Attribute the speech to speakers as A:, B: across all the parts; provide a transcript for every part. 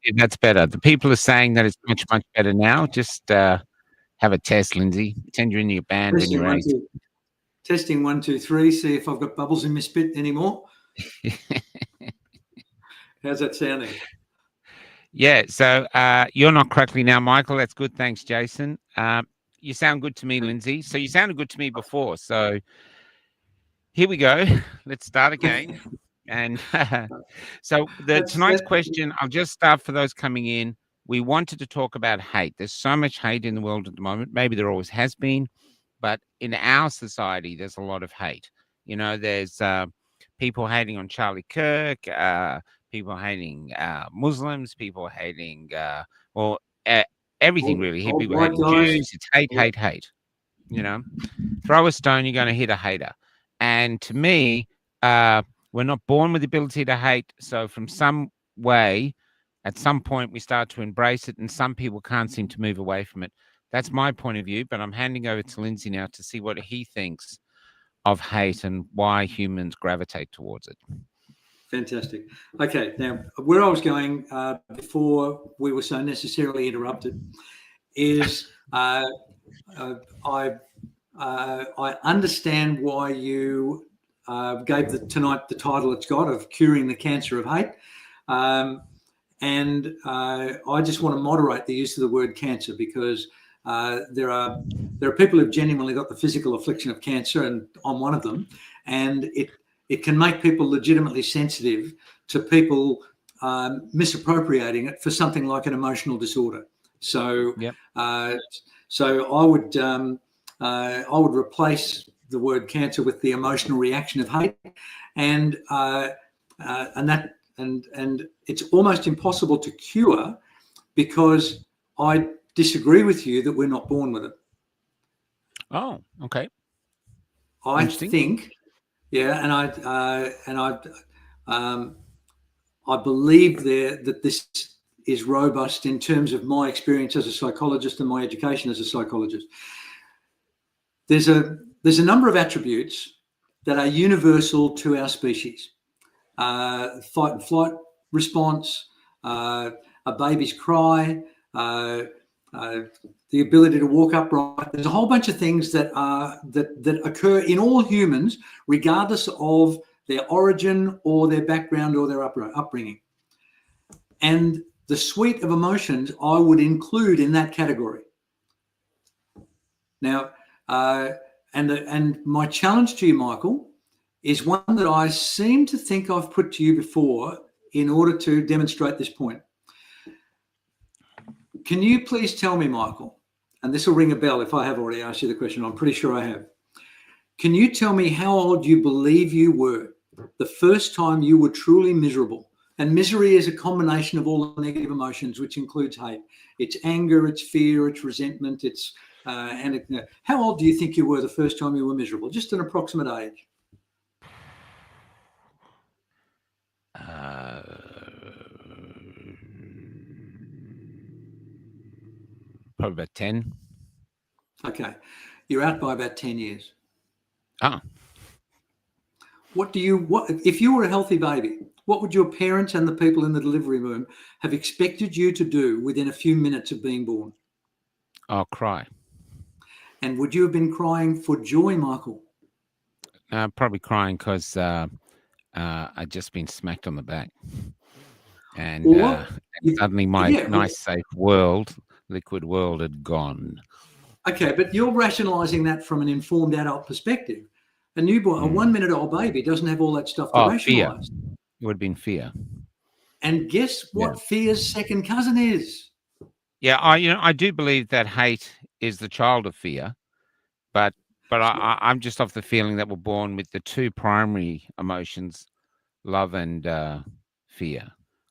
A: Yeah, that's better. The people are saying that it's much, much better now. Just have a test, Lindsay. Pretend you're in your band when
B: Testing
A: you're
B: one,
A: 8.
B: two. Testing 1, 2, 3. See if I've got bubbles in my spit anymore. How's that sounding?
A: Yeah, so you're not crackly now, Michael. That's good. Thanks, Jason. You sound good to me, Lindsay. So you sounded good to me before. So here we go. Let's start again. And so tonight's question, I'll just start for those coming in. We wanted to talk about hate. There's so much hate in the world at the moment. Maybe there always has been, but in our society, there's a lot of hate. You know, there's people hating on Charlie Kirk, people hating Muslims, people hating, everything really.
B: Old
A: People
B: white
A: hating
B: guys.
A: Jews. It's hate, hate, hate. You know, throw a stone, you're going to hit a hater. And to me, we're not born with the ability to hate. So from some way, at some point, we start to embrace it, and some people can't seem to move away from it. That's my point of view, but I'm handing over to Lindsay now to see what he thinks of hate and why humans gravitate towards it.
B: Fantastic. Okay, now where I was going before we were so necessarily interrupted is I understand why you gave tonight the title it's got of Curing the Cancer of Hate. And I just want to moderate the use of the word cancer because there are people who've genuinely got the physical affliction of cancer, and I'm one of them. And it can make people legitimately sensitive to people misappropriating it for something like an emotional disorder. So,
A: Yep.
B: So I would replace the word cancer with the emotional reaction of hate, and it's almost impossible to cure because I disagree with you that we're not born with it.
A: Oh, okay.
B: I think, yeah, and I believe that this is robust in terms of my experience as a psychologist and my education as a psychologist. There's a number of attributes that are universal to our species. Fight and flight response, a baby's cry, the ability to walk upright. There's a whole bunch of things that occur in all humans, regardless of their origin or their background or their upbringing. And the suite of emotions I would include in that category. Now, and my challenge to you, Michael, is one that I seem to think I've put to you before in order to demonstrate this point. Can you please tell me, Michael, and this will ring a bell if I have already asked you the question, I'm pretty sure I have. Can you tell me how old you believe you were the first time you were truly miserable? And misery is a combination of all the negative emotions, which includes hate. It's anger, it's fear, it's resentment, it's how old do you think you were the first time you were miserable? Just an approximate age.
A: Probably about 10.
B: Okay. You're out by about 10 years.
A: Ah.
B: What if you were a healthy baby, what would your parents and the people in the delivery room have expected you to do within a few minutes of being born?
A: I'll cry.
B: And would you have been crying for joy, Michael?
A: Probably crying because I'd just been smacked on the back. And suddenly my nice, safe world, liquid world, had gone.
B: Okay, but you're rationalising that from an informed adult perspective. A newborn, a 1 minute old baby doesn't have all that stuff to rationalise.
A: Fear. It would have been fear.
B: And guess what fear's second cousin is?
A: Yeah, I do believe that hate is the child of fear, but I'm just of the feeling that we're born with the two primary emotions, love and fear.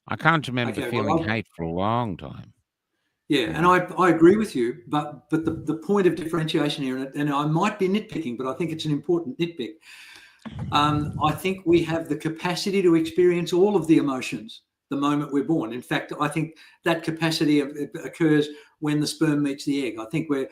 A: I can't remember feeling hate for a long time.
B: Yeah, and I agree with you, but the point of differentiation here, and I might be nitpicking, but I think it's an important nitpick. I think we have the capacity to experience all of the emotions the moment we're born. In fact, I think that capacity occurs when the sperm meets the egg. I think we're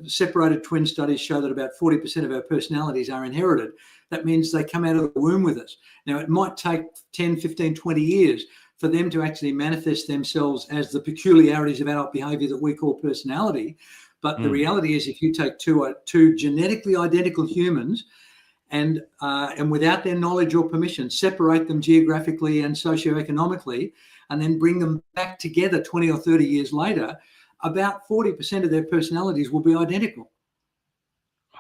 B: separated twin studies show that about 40% of our personalities are inherited. That means they come out of the womb with us. Now, it might take 10, 15, 20 years for them to actually manifest themselves as the peculiarities of adult behavior that we call personality. But the reality is, if you take two genetically identical humans and without their knowledge or permission, separate them geographically and socioeconomically, and then bring them back together 20 or 30 years later, about 40% of their personalities will be identical.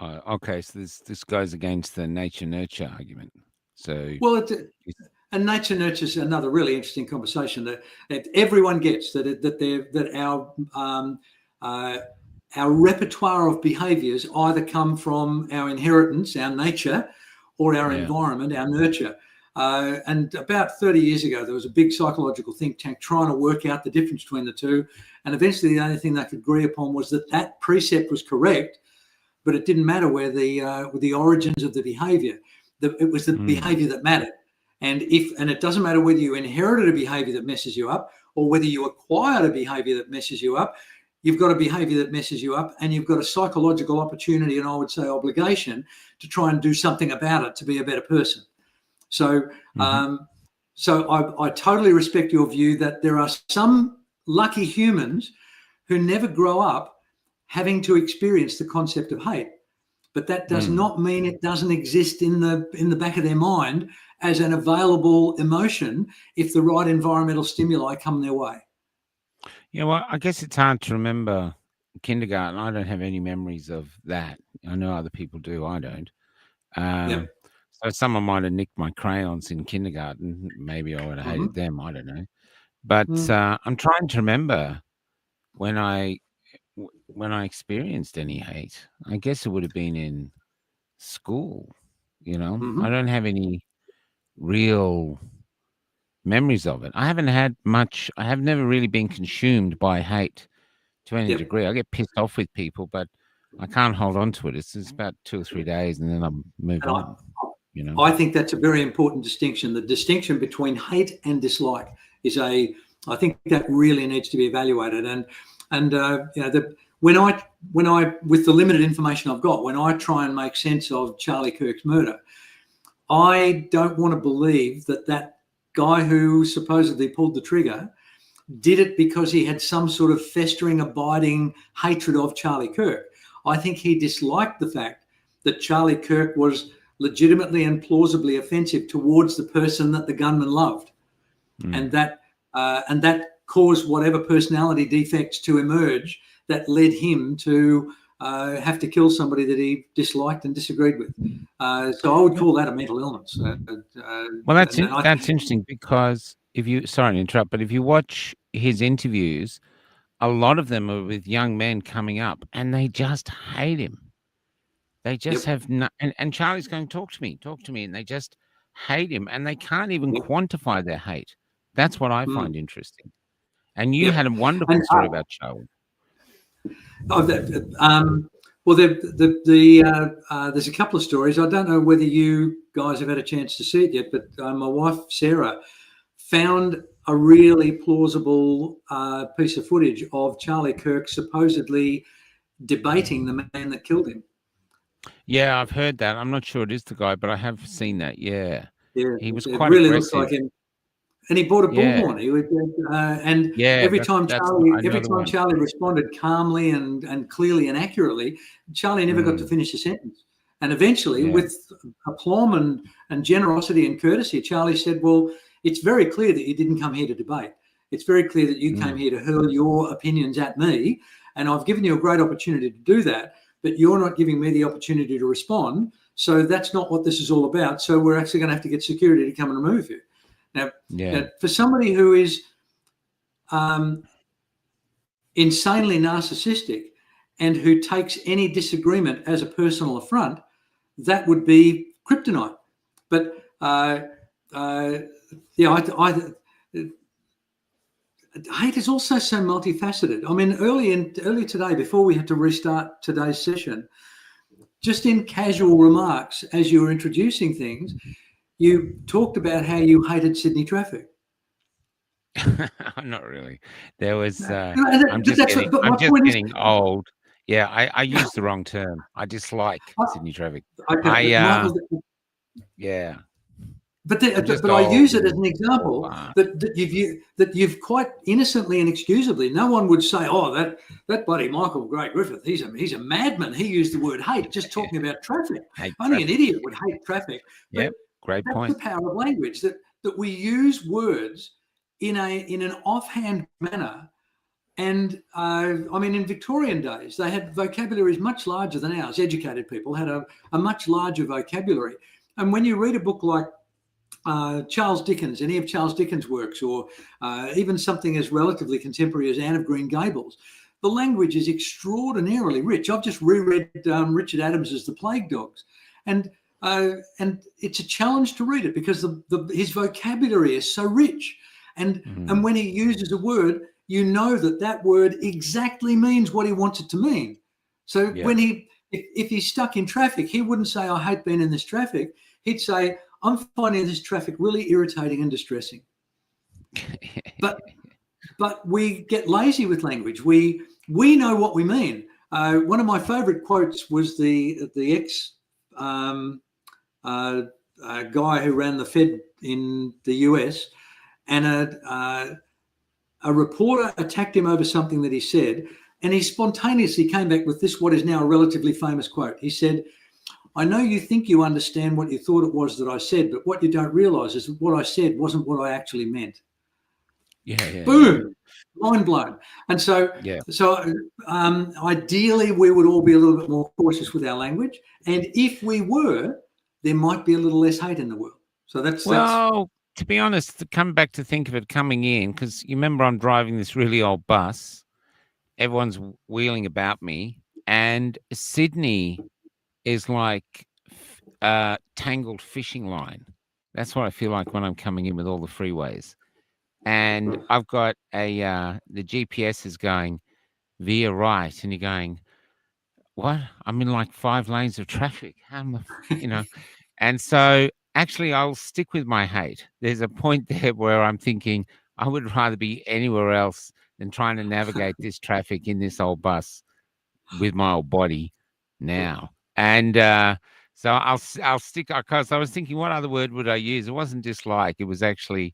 A: Okay, so this goes against the nature-nurture argument. So,
B: well, and nature-nurture is another really interesting conversation that everyone gets, that our repertoire of behaviours either come from our inheritance, our nature, or our environment, our nurture. And about 30 years ago, there was a big psychological think tank trying to work out the difference between the two. And eventually the only thing they could agree upon was that precept was correct, but it didn't matter where the origins of the behaviour. It was the behaviour that mattered. And it doesn't matter whether you inherited a behaviour that messes you up or whether you acquired a behaviour that messes you up. You've got a behaviour that messes you up, and you've got a psychological opportunity, and I would say obligation, to try and do something about it to be a better person. So, I totally respect your view that there are some lucky humans who never grow up having to experience the concept of hate, but that does not mean it doesn't exist in the back of their mind as an available emotion if the right environmental stimuli come their way.
A: Yeah, well, I guess it's hard to remember kindergarten. I don't have any memories of that. I know other people do. I don't. So someone might have nicked my crayons in kindergarten. Maybe I would have hated them. I don't know. But I'm trying to remember when I experienced any hate. I guess it would have been in school. I don't have any real memories of it. I haven't had much. I have never really been consumed by hate to any degree. I get pissed off with people, but I can't hold on to it. It's about 2 or 3 days, and then I move on.
B: I think that's a very important distinction. The distinction between hate and dislike is I think that really needs to be evaluated. And when I with the limited information I've got, when I try and make sense of Charlie Kirk's murder, I don't want to believe that guy who supposedly pulled the trigger did it because he had some sort of festering, abiding hatred of Charlie Kirk. I think he disliked the fact that Charlie Kirk was legitimately and plausibly offensive towards the person that the gunman loved, and that caused whatever personality defects to emerge that led him to have to kill somebody that he disliked and disagreed with. So I would call that a mental illness.
A: Well, that's interesting, because sorry to interrupt, but if you watch his interviews, a lot of them are with young men coming up, and they just hate him. They just have no, and Charlie's going, talk to me, and they just hate him, and they can't even quantify their hate. That's what I find interesting. And you had a wonderful story about Charlie.
B: Well, there's a couple of stories. I don't know whether you guys have had a chance to see it yet, but my wife Sarah found a really plausible piece of footage of Charlie Kirk supposedly debating the man that killed him.
A: Yeah, I've heard that. I'm not sure it is the guy, but I have seen that. Yeah, he was quite
B: really
A: aggressive.
B: Looks like him. And he bought a bullhorn. He would, every time Charlie responded calmly and clearly and accurately, Charlie never got to finish a sentence. And eventually, with aplomb and generosity and courtesy, Charlie said, "Well, it's very clear that you didn't come here to debate. It's very clear that you came here to hurl your opinions at me, and I've given you a great opportunity to do that, but you're not giving me the opportunity to respond. So that's not what this is all about. So we're actually going to have to get security to come and remove you." Now, for somebody who is insanely narcissistic and who takes any disagreement as a personal affront, that would be kryptonite. But hate is also so multifaceted. I mean, early today, before we had to restart today's session, just in casual remarks as you were introducing things, you talked about how you hated Sydney traffic.
A: Not really. There was. I'm just getting old. Yeah, I used the wrong term. I dislike Sydney traffic.
B: Okay,
A: yeah.
B: But I use it as an example that you've quite innocently and excusably. No one would say, "Oh, that bloody Michael Gray Griffith, he's a madman. He used the word hate just talking about traffic. Only an idiot would hate traffic."
A: Yeah, great point.
B: That's the power of language, that we use words in an offhand manner. And I mean, in Victorian days, they had vocabularies much larger than ours. Educated people had a much larger vocabulary. And when you read a book like Charles Dickens, any of Charles Dickens' works, or even something as relatively contemporary as Anne of Green Gables, the language is extraordinarily rich. I've just reread Richard Adams's The Plague Dogs, and it's a challenge to read it because his vocabulary is so rich. And when he uses a word, you know that word exactly means what he wants it to mean. So when if he's stuck in traffic, he wouldn't say, "I hate being in this traffic." He'd say, "I'm finding this traffic really irritating and distressing." But we get lazy with language. We know what we mean. One of my favourite quotes was the ex guy who ran the Fed in the US, and a reporter attacked him over something that he said, and he spontaneously came back with this, what is now a relatively famous quote. He said, "I know you think you understand what you thought it was that I said, but what you don't realise is that what I said wasn't what I actually meant."
A: Yeah.
B: Boom, mind blown. And so ideally, we would all be a little bit more cautious with our language, and if we were, there might be a little less hate in the world. So that's
A: to be honest, to come back to think of it coming in, because you remember I'm driving this really old bus, everyone's wheeling about me, and Sydney is like tangled fishing line. That's what I feel like when I'm coming in with all the freeways. And I've got the GPS is going via right, and you're going, what? I'm in like 5 lanes of traffic. How am I, And so actually I'll stick with my hate. There's a point there where I'm thinking I would rather be anywhere else than trying to navigate this traffic in this old bus with my old body now. And so I'll stick, because I was thinking, what other word would I use? It wasn't dislike. It was actually,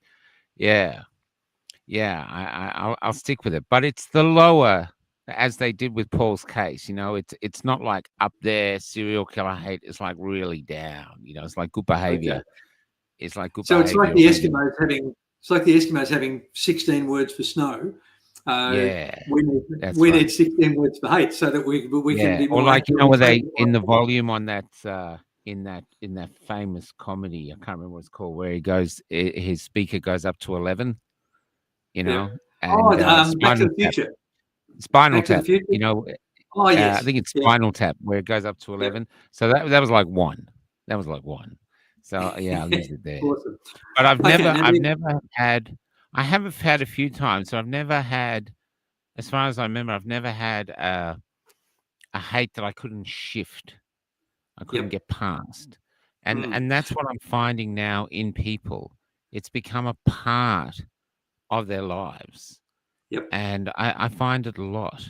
A: I'll stick with it. But it's the lower, as they did with Paul's case. It's not like up there serial killer hate. It's like really down. It's like good behavior.
B: Okay.
A: It's like good.
B: So
A: behavior.
B: It's like the Eskimos having 16 words for snow. We need 16 words for hate, so that we can be more.
A: Or like where they in the volume on that in that famous comedy, I can't remember what it's called, where he goes, his speaker goes up to 11. And
B: Back to the Future.
A: Spinal Tap.
B: Oh yes.
A: I think it's Spinal Tap where it goes up to 11. Yeah. So that was like 1. That was like 1. So I'll use it there. Awesome. But I've never had. I have had a few times. So I've never had, as far as I remember, I've never had a hate that I couldn't shift. I couldn't get past. And that's what I'm finding now in people. It's become a part of their lives.
B: Yep.
A: And I find it a lot,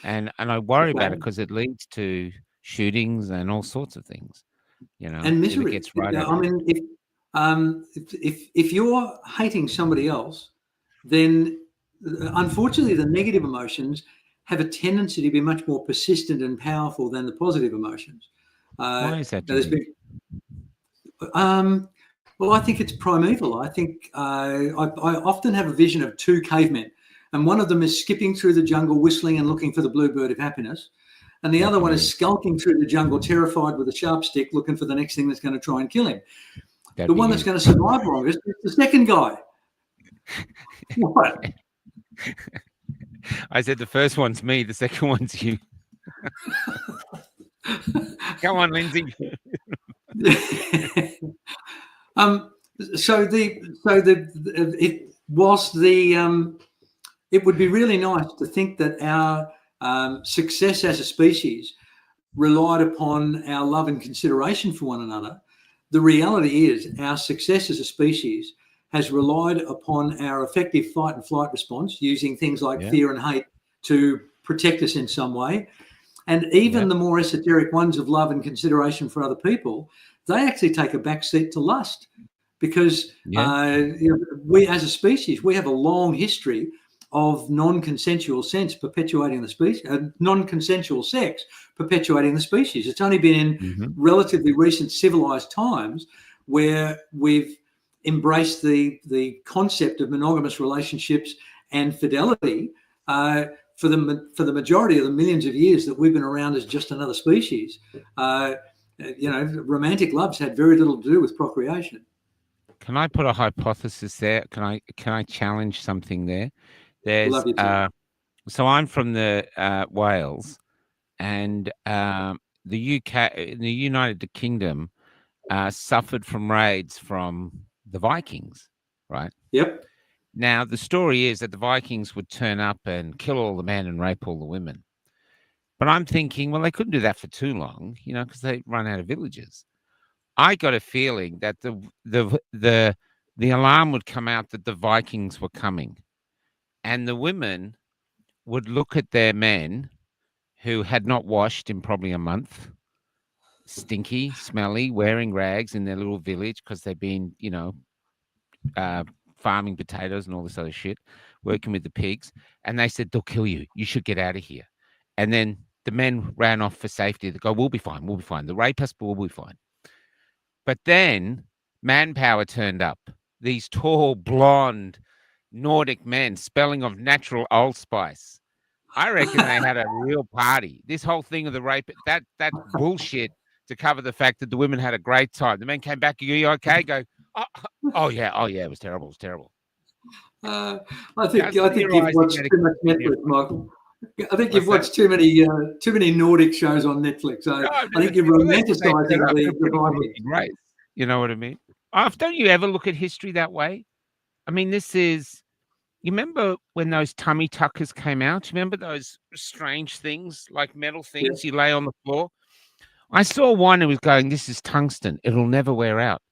A: and I worry about it because it leads to shootings and all sorts of things,
B: and misery.
A: Gets right.
B: I mean, if you're hating somebody else, then unfortunately the negative emotions have a tendency to be much more persistent and powerful than the positive emotions.
A: Why is that?
B: Well, I think it's primeval. I think I often have a vision of 2 cavemen, and one of them is skipping through the jungle, whistling and looking for the bluebird of happiness, and the other one is skulking through the jungle, terrified with a sharp stick, looking for the next thing that's going to try and kill him. The one that's going to survive longest is the second guy. What?
A: I said the first one's me, the second one's you. Come on, Lindsay.
B: It would be really nice to think that our success as a species relied upon our love and consideration for one another. The reality is our success as a species has relied upon our effective fight and flight response, using things like fear and hate to protect us in some way. And even the more esoteric ones of love and consideration for other people, they actually take a backseat to lust. because we as a species, we have a long history of non-consensual sex perpetuating the species. It's only been in relatively recent civilized times where we've embraced the concept of monogamous relationships and fidelity. For the majority of the millions of years that we've been around as just another species, romantic love's had very little to do with procreation.
A: Can I put a hypothesis there? Can I challenge something there? There's
B: Love you too.
A: so I'm from the Wales, and the UK, the United Kingdom, suffered from raids from the Vikings, right?
B: Yep.
A: Now the story is that the Vikings would turn up and kill all the men and rape all the women. But I'm thinking, well, they couldn't do that for too long, because they run out of villages. I got a feeling that the alarm would come out that the Vikings were coming, and the women would look at their men who had not washed in probably a month, stinky, smelly, wearing rags in their little village because they've been, farming potatoes and all this other shit, working with the pigs. And they said, they'll kill you. You should get out of here. And then the men ran off for safety. They go, we'll be fine. We'll be fine. The rapists will be fine. But then manpower turned up. These tall, blonde, Nordic men, spelling of natural Old Spice. I reckon they had a real party. This whole thing of the rape, that's bullshit to cover the fact that the women had a great time. The men came back, are you okay? Go, oh yeah, it was terrible. It was terrible.
B: I think you've watched too much Netflix, Michael. I think you've watched too many Nordic shows on Netflix. I think you're romanticizing the Vikings.
A: Right. You know what I mean? Don't you ever look at history that way? I mean, you remember when those tummy tuckers came out? You remember those strange things, like metal things you lay on the floor? I saw one who was going, this is tungsten. It'll never wear out.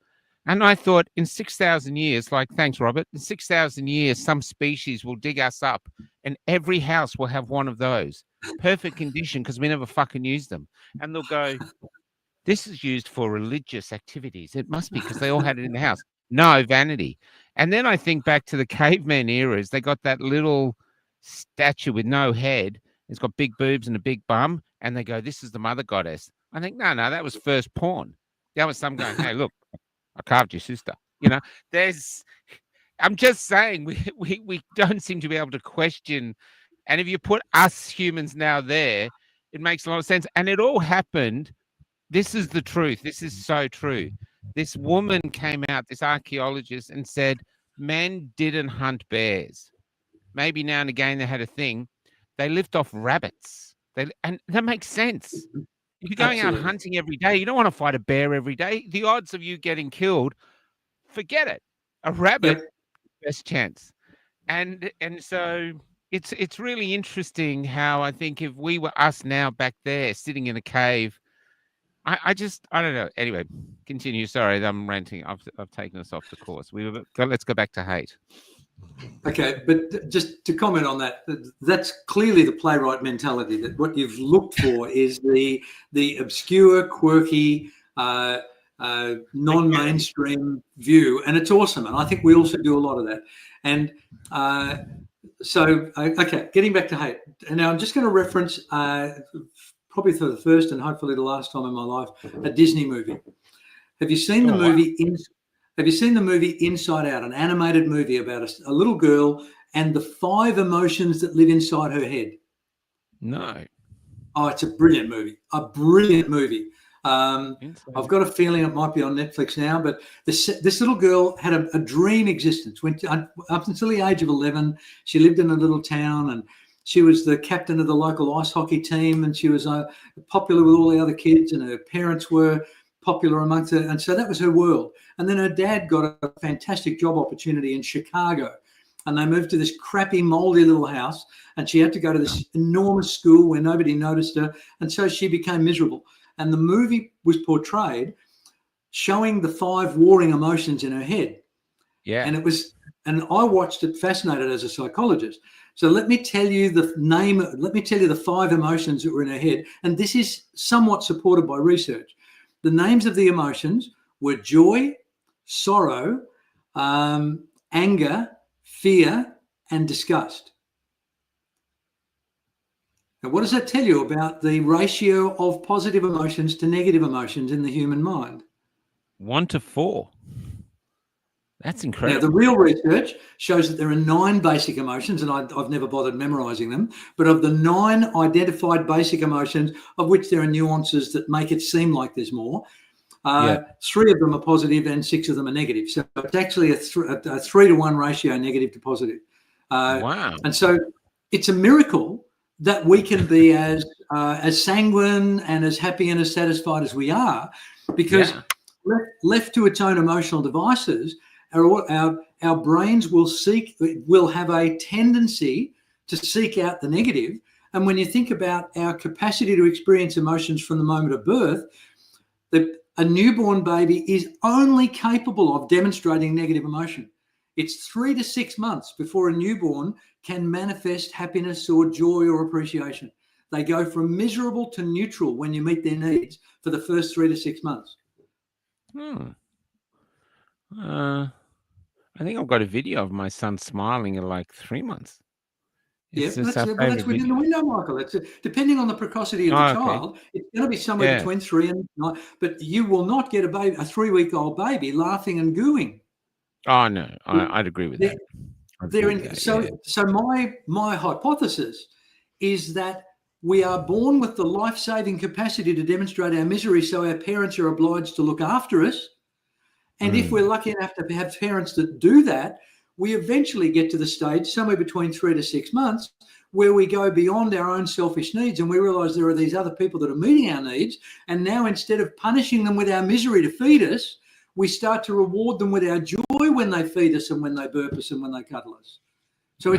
A: And I thought in 6,000 years, thanks, Robert, in 6,000 years, some species will dig us up and every house will have one of those. Perfect condition because we never fucking use them. And they'll go, this is used for religious activities. It must be because they all had it in the house. No, vanity. And then I think back to the caveman eras. They got that little statue with no head. It's got big boobs and a big bum. And they go, this is the mother goddess. I think, no, that was first porn. That was some going, hey, look, I carved your sister. I'm just saying we don't seem to be able to question. And if you put us humans now there, it makes a lot of sense. And it all happened. This is the truth. This is so true. This woman came out, this archaeologist, and said men didn't hunt bears. Maybe now and again they had a thing. They lived off rabbits. And that makes sense. If you're going out hunting every day, you don't want to fight a bear every day. The odds of you getting killed, forget it. A rabbit, best chance. And so it's really interesting how I think if we were us now back there sitting in a cave, I don't know. Anyway, continue. Sorry, I'm ranting. I've taken us off the course. Let's go back to hate.
B: Okay, but just to comment on that, that's clearly the playwright mentality, that what you've looked for is the obscure, quirky, non-mainstream view, and it's awesome. And I think we also do a lot of that. And okay, getting back to hate. And now I'm just going to reference, probably for the first and hopefully the last time in my life, a Disney movie. Have you seen the movie? Have you seen the movie Inside Out, an animated movie about a little girl and the 5 emotions that live inside her head?
A: No.
B: Oh, it's a brilliant movie. I've got a feeling it might be on Netflix now, but this little girl had a dream existence. Up until the age of 11, she lived in a little town and she was the captain of the local ice hockey team, and she was popular with all the other kids, and her parents were popular amongst her. And so that was her world. And then her dad got a fantastic job opportunity in Chicago, and they moved to this crappy, moldy little house, and she had to go to this enormous school where nobody noticed her. And so she became miserable. And the movie was portrayed showing the 5 warring emotions in her head.
A: Yeah.
B: And I watched it fascinated as a psychologist. So let me tell you the 5 emotions that were in her head. And this is somewhat supported by research. The names of the emotions were joy, sorrow, anger, fear, and disgust. Now, what does that tell you about the ratio of positive emotions to negative emotions in the human mind?
A: 1 to 4. That's incredible.
B: Now, the real research shows that there are 9 basic emotions, and I've never bothered memorizing them, but of the 9 identified basic emotions, of which there are nuances that make it seem like there's more, 3 of them are positive and 6 of them are negative. So it's actually a 3-to-1 ratio, negative to positive.
A: Wow.
B: And so it's a miracle that we can be as sanguine and as happy and as satisfied as we are, because left to its own emotional devices, our brains will have a tendency to seek out the negative. And when you think about our capacity to experience emotions from the moment of birth, a newborn baby is only capable of demonstrating negative emotion. It's 3 to 6 months before a newborn can manifest happiness or joy or appreciation. They go from miserable to neutral when you meet their needs for the first 3 to 6 months.
A: I think I've got a video of my son smiling at like 3 months.
B: That's within the window, Michael. It's depending on the precocity of the child. It's going to be somewhere between 3 and 9. But you will not get a 3-week-old baby laughing and gooing.
A: Oh no, I'd agree with that.
B: So my hypothesis is that we are born with the life-saving capacity to demonstrate our misery, so our parents are obliged to look after us. And if we're lucky enough to have parents that do that, we eventually get to the stage somewhere between 3 to 6 months where we go beyond our own selfish needs and we realize there are these other people that are meeting our needs. And now instead of punishing them with our misery to feed us, we start to reward them with our joy when they feed us and when they burp us and when they cuddle us. So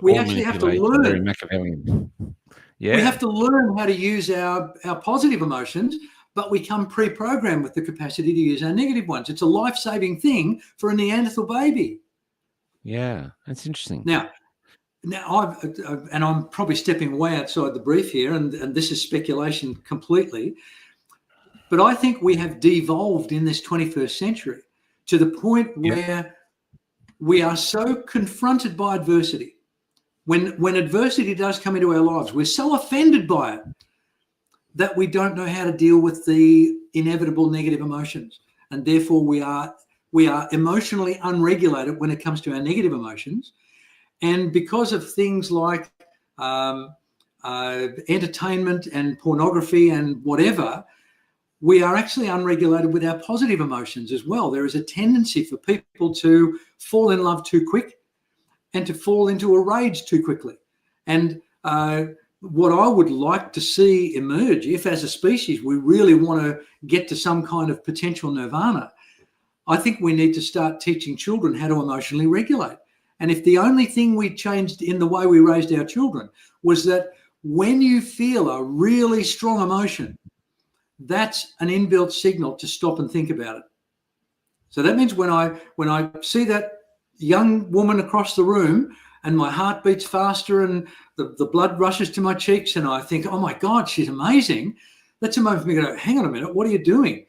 B: we actually have to learn.
A: Very Machiavellian.
B: We have to learn how to use our positive emotions, but we come pre-programmed with the capacity to use our negative ones. It's a life-saving thing for a Neanderthal baby.
A: Yeah, that's interesting.
B: Now I'm probably stepping way outside the brief here, and this is speculation completely, but I think we have devolved in this 21st century to the point where we are so confronted by adversity. When adversity does come into our lives, we're so offended by it that we don't know how to deal with the inevitable negative emotions, and therefore we are emotionally unregulated when it comes to our negative emotions. And because of things like entertainment and pornography and whatever, we are actually unregulated with our positive emotions as well. There is a tendency for people to fall in love too quick and to fall into a rage too quickly. And what I would like to see emerge, if as a species we really want to get to some kind of potential nirvana, I think we need to start teaching children how to emotionally regulate. And if the only thing we changed in the way we raised our children was that when you feel a really strong emotion, that's an inbuilt signal to stop and think about it. So that means when I see that young woman across the room and my heart beats faster and the blood rushes to my cheeks and I think, oh my God, she's amazing, that's a moment for me to go, hang on a minute, what are you doing?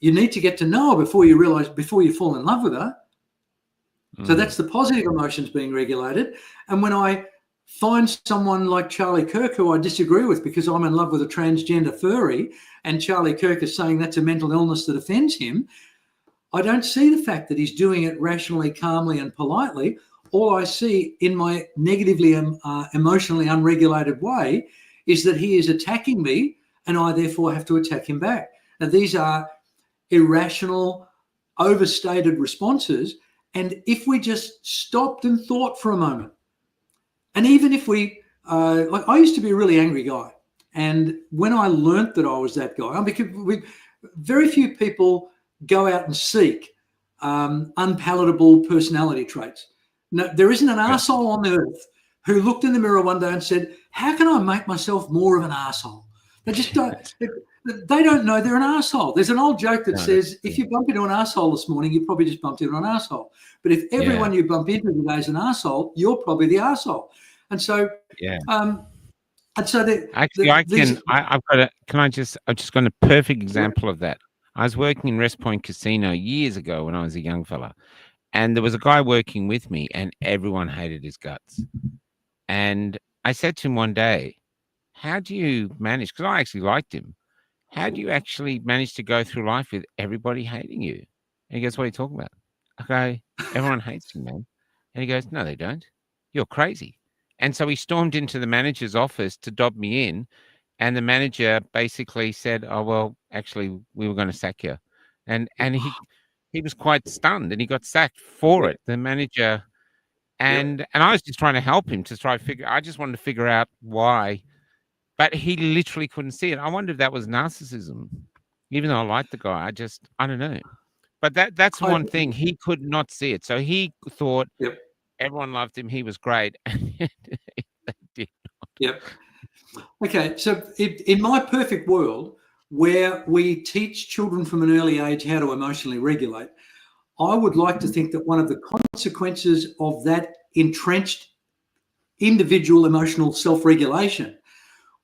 B: You need to get to know her before you fall in love with her. So that's the positive emotions being regulated. And when I find someone like Charlie Kirk, who I disagree with because I'm in love with a transgender furry, and Charlie Kirk is saying that's a mental illness that offends him, I don't see the fact that he's doing it rationally, calmly, and politely. All I see in my negatively emotionally unregulated way is that he is attacking me and I therefore have to attack him back. Now, these are irrational, overstated responses. And if we just stopped and thought for a moment, and even if we, I used to be a really angry guy. And when I learnt that I was that guy, because very few people go out and seek unpalatable personality traits. No, there isn't an arsehole on the earth who looked in the mirror one day and said, how can I make myself more of an arsehole? They just don't. They don't know they're an arsehole. There's an old joke that says, if you bump into an arsehole this morning, you probably just bumped into an arsehole. But if everyone you bump into today is an arsehole, you're probably the arsehole. And so, I've just got a perfect example of that. I was working in West Point Casino years ago when I was a young fella,
A: And there was a guy working with me, and everyone hated his guts. And I said to him one day, how do you manage? Because I actually liked him. How do you actually manage to go through life with everybody hating you? And he goes, what are you talking about? I go, everyone hates you, man. And he goes, no, they don't. You're crazy. And so he stormed into the manager's office to dob me in. And the manager basically said, oh, well, actually, we were going to sack you. And he was quite stunned, and he got sacked for it. The manager, and I was just trying to help him to try to I just wanted to figure out why, but he literally couldn't see it. I wonder if that was narcissism, even though I liked the guy. I don't know. But that's one thing. He could not see it. So he thought everyone loved him. He was great. They did not.
B: Yep. Okay. So in my perfect world, where we teach children from an early age how to emotionally regulate, I would like to think that one of the consequences of that entrenched individual emotional self-regulation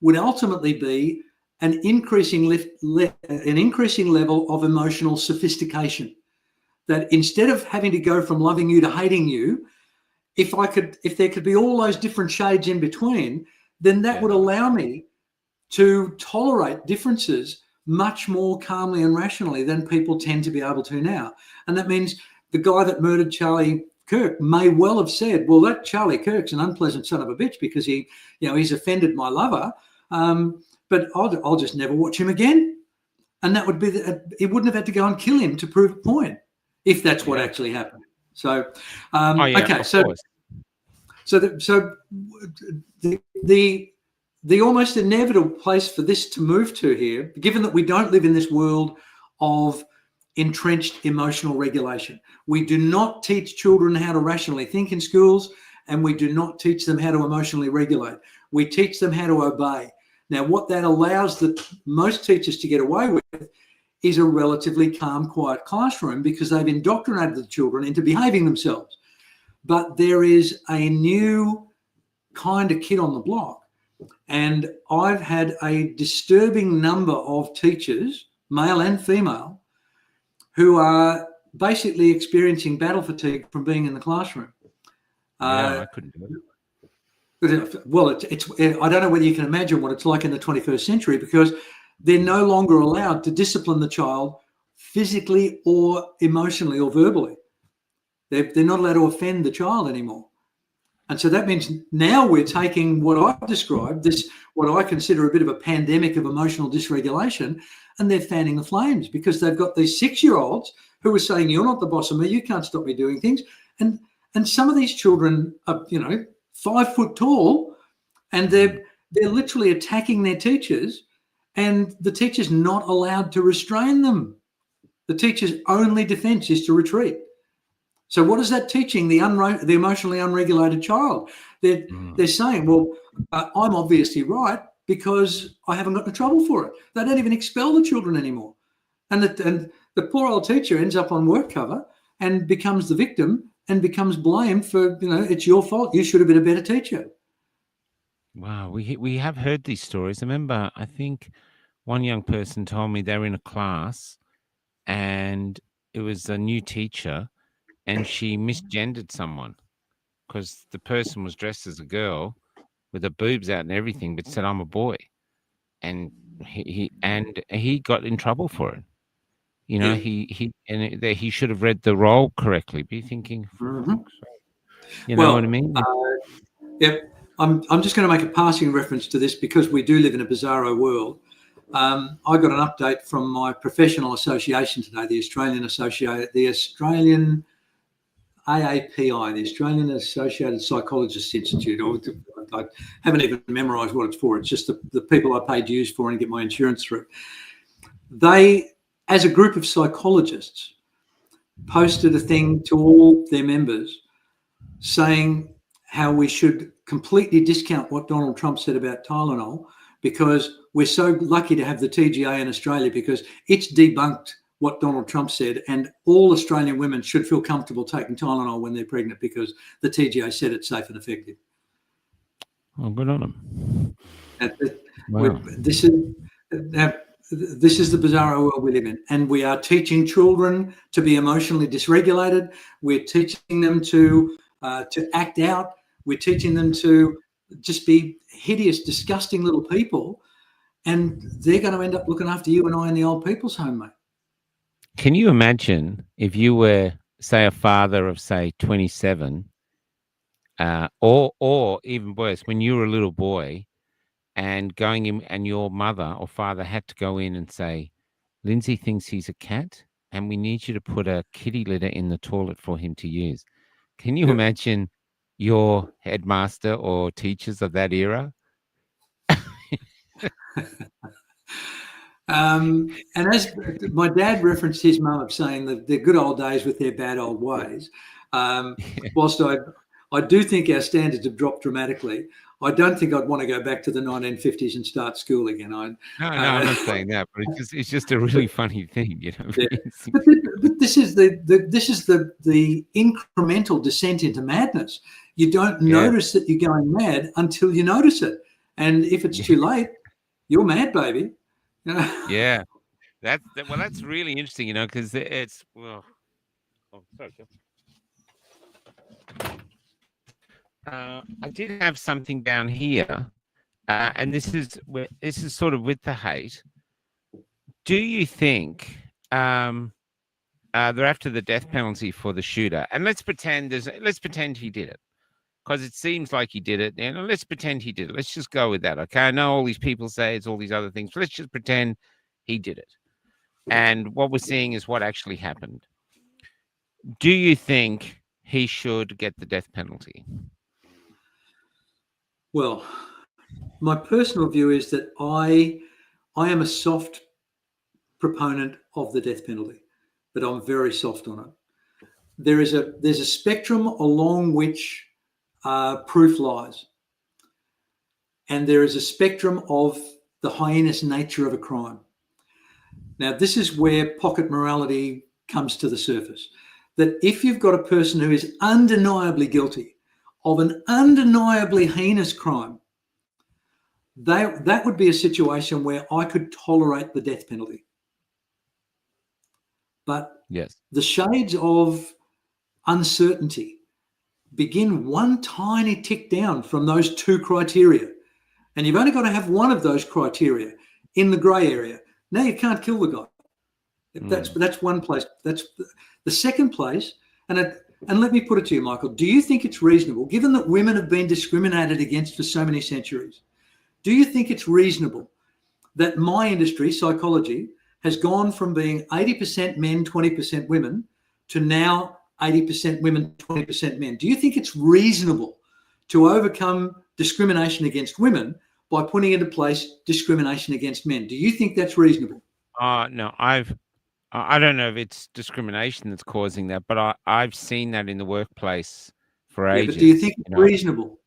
B: would ultimately be an increasing level of emotional sophistication. That instead of having to go from loving you to hating you, if there could be all those different shades in between, then that would allow me to tolerate differences much more calmly and rationally than people tend to be able to now. And that means the guy that murdered Charlie Kirk may well have said, well, that Charlie Kirk's an unpleasant son of a bitch because he's offended my lover, but I'll just never watch him again. And that would be, it wouldn't have had to go and kill him to prove a point, if that's what actually happened. So, okay, so the almost inevitable place for this to move to here, given that we don't live in this world of entrenched emotional regulation, we do not teach children how to rationally think in schools, and we do not teach them how to emotionally regulate. We teach them how to obey. Now, what that allows most teachers to get away with is a relatively calm, quiet classroom because they've indoctrinated the children into behaving themselves. But there is a new kind of kid on the block. And I've had a disturbing number of teachers, male and female, who are basically experiencing battle fatigue from being in the classroom.
A: I couldn't do it.
B: Well, I don't know whether you can imagine what it's like in the 21st century because they're no longer allowed to discipline the child physically or emotionally or verbally. They're not allowed to offend the child anymore. And so that means now we're taking what I've described, what I consider a bit of a pandemic of emotional dysregulation, and they're fanning the flames because they've got these 6-year-olds who are saying, you're not the boss of me, you can't stop me doing things. And some of these children are, 5 foot tall, and they're literally attacking their teachers, and the teacher's not allowed to restrain them. The teacher's only defense is to retreat. So what is that teaching the emotionally unregulated child? They're saying, well, I'm obviously right because I haven't got into trouble for it. They don't even expel the children anymore. And the poor old teacher ends up on work cover and becomes the victim and becomes blamed for, it's your fault. You should have been a better teacher.
A: Wow, we have heard these stories. I remember, I think one young person told me they were in a class and it was a new teacher and she misgendered someone because the person was dressed as a girl with her boobs out and everything, but said, I'm a boy. And he got in trouble for it. He should have read the role correctly. Be thinking, know what I mean?
B: Yep. I'm just going to make a passing reference to this because we do live in a bizarro world. I got an update from my professional association today, the Australian AAPI, the Australian Associated Psychologists Institute. I haven't even memorised what it's for. It's just the people I pay dues for and get my insurance through. They, as a group of psychologists, posted a thing to all their members saying how we should completely discount what Donald Trump said about Tylenol because we're so lucky to have the TGA in Australia because it's debunked what Donald Trump said, and all Australian women should feel comfortable taking Tylenol when they're pregnant because the TGA said it's safe and effective.
A: Oh, good on them.
B: Wow. This is this is the bizarro world we live in, and we are teaching children to be emotionally dysregulated. We're teaching them to act out. We're teaching them to just be hideous, disgusting little people, and they're going to end up looking after you and I in the old people's home, mate.
A: Can you imagine if you were, say, a father of, say, 27, or even worse, when you were a little boy and going in, and your mother or father had to go in and say, Lindsay thinks he's a cat, and we need you to put a kitty litter in the toilet for him to use. Can you imagine your headmaster or teachers of that era?
B: And as my dad referenced his mum of saying that the good old days with their bad old ways, whilst I do think our standards have dropped dramatically, I don't think I'd want to go back to the 1950s and start school again.
A: No, I'm not saying that, but it's just a really funny thing, you know.
B: Yeah. But this is the incremental descent into madness. You don't notice that you're going mad until you notice it, and if it's too late, you're mad, baby. You know?
A: Yeah, that's really interesting, you know, because it's sorry. I did have something down here, and this is sort of with the hate. Do you think they're after the death penalty for the shooter? And let's pretend he did it, because it seems like he did it. And let's pretend he did it. Let's just go with that. Okay, I know all these people say it's all these other things, but let's just pretend he did it. And what we're seeing is what actually happened. Do you think he should get the death penalty?
B: Well, my personal view is that I am a soft proponent of the death penalty, but I'm very soft on it. There's a spectrum along which proof lies, and there is a spectrum of the heinous nature of a crime. Now, this is where pocket morality comes to the surface. That if you've got a person who is undeniably guilty of an undeniably heinous crime, that would be a situation where I could tolerate the death penalty. But the shades of uncertainty begin one tiny tick down from those two criteria. And you've only got to have one of those criteria in the grey area. Now you can't kill the guy. That's one place. That's the second place. And let me put it to you, Michael. Do you think it's reasonable, given that women have been discriminated against for so many centuries, do you think it's reasonable that my industry, psychology, has gone from being 80% men, 20% women to now 80% women, 20% men? Do you think it's reasonable to overcome discrimination against women by putting into place discrimination against men? Do you think that's reasonable?
A: No, I don't know if it's discrimination that's causing that, but I've seen that in the workplace for ages.
B: But do you think it's reasonable?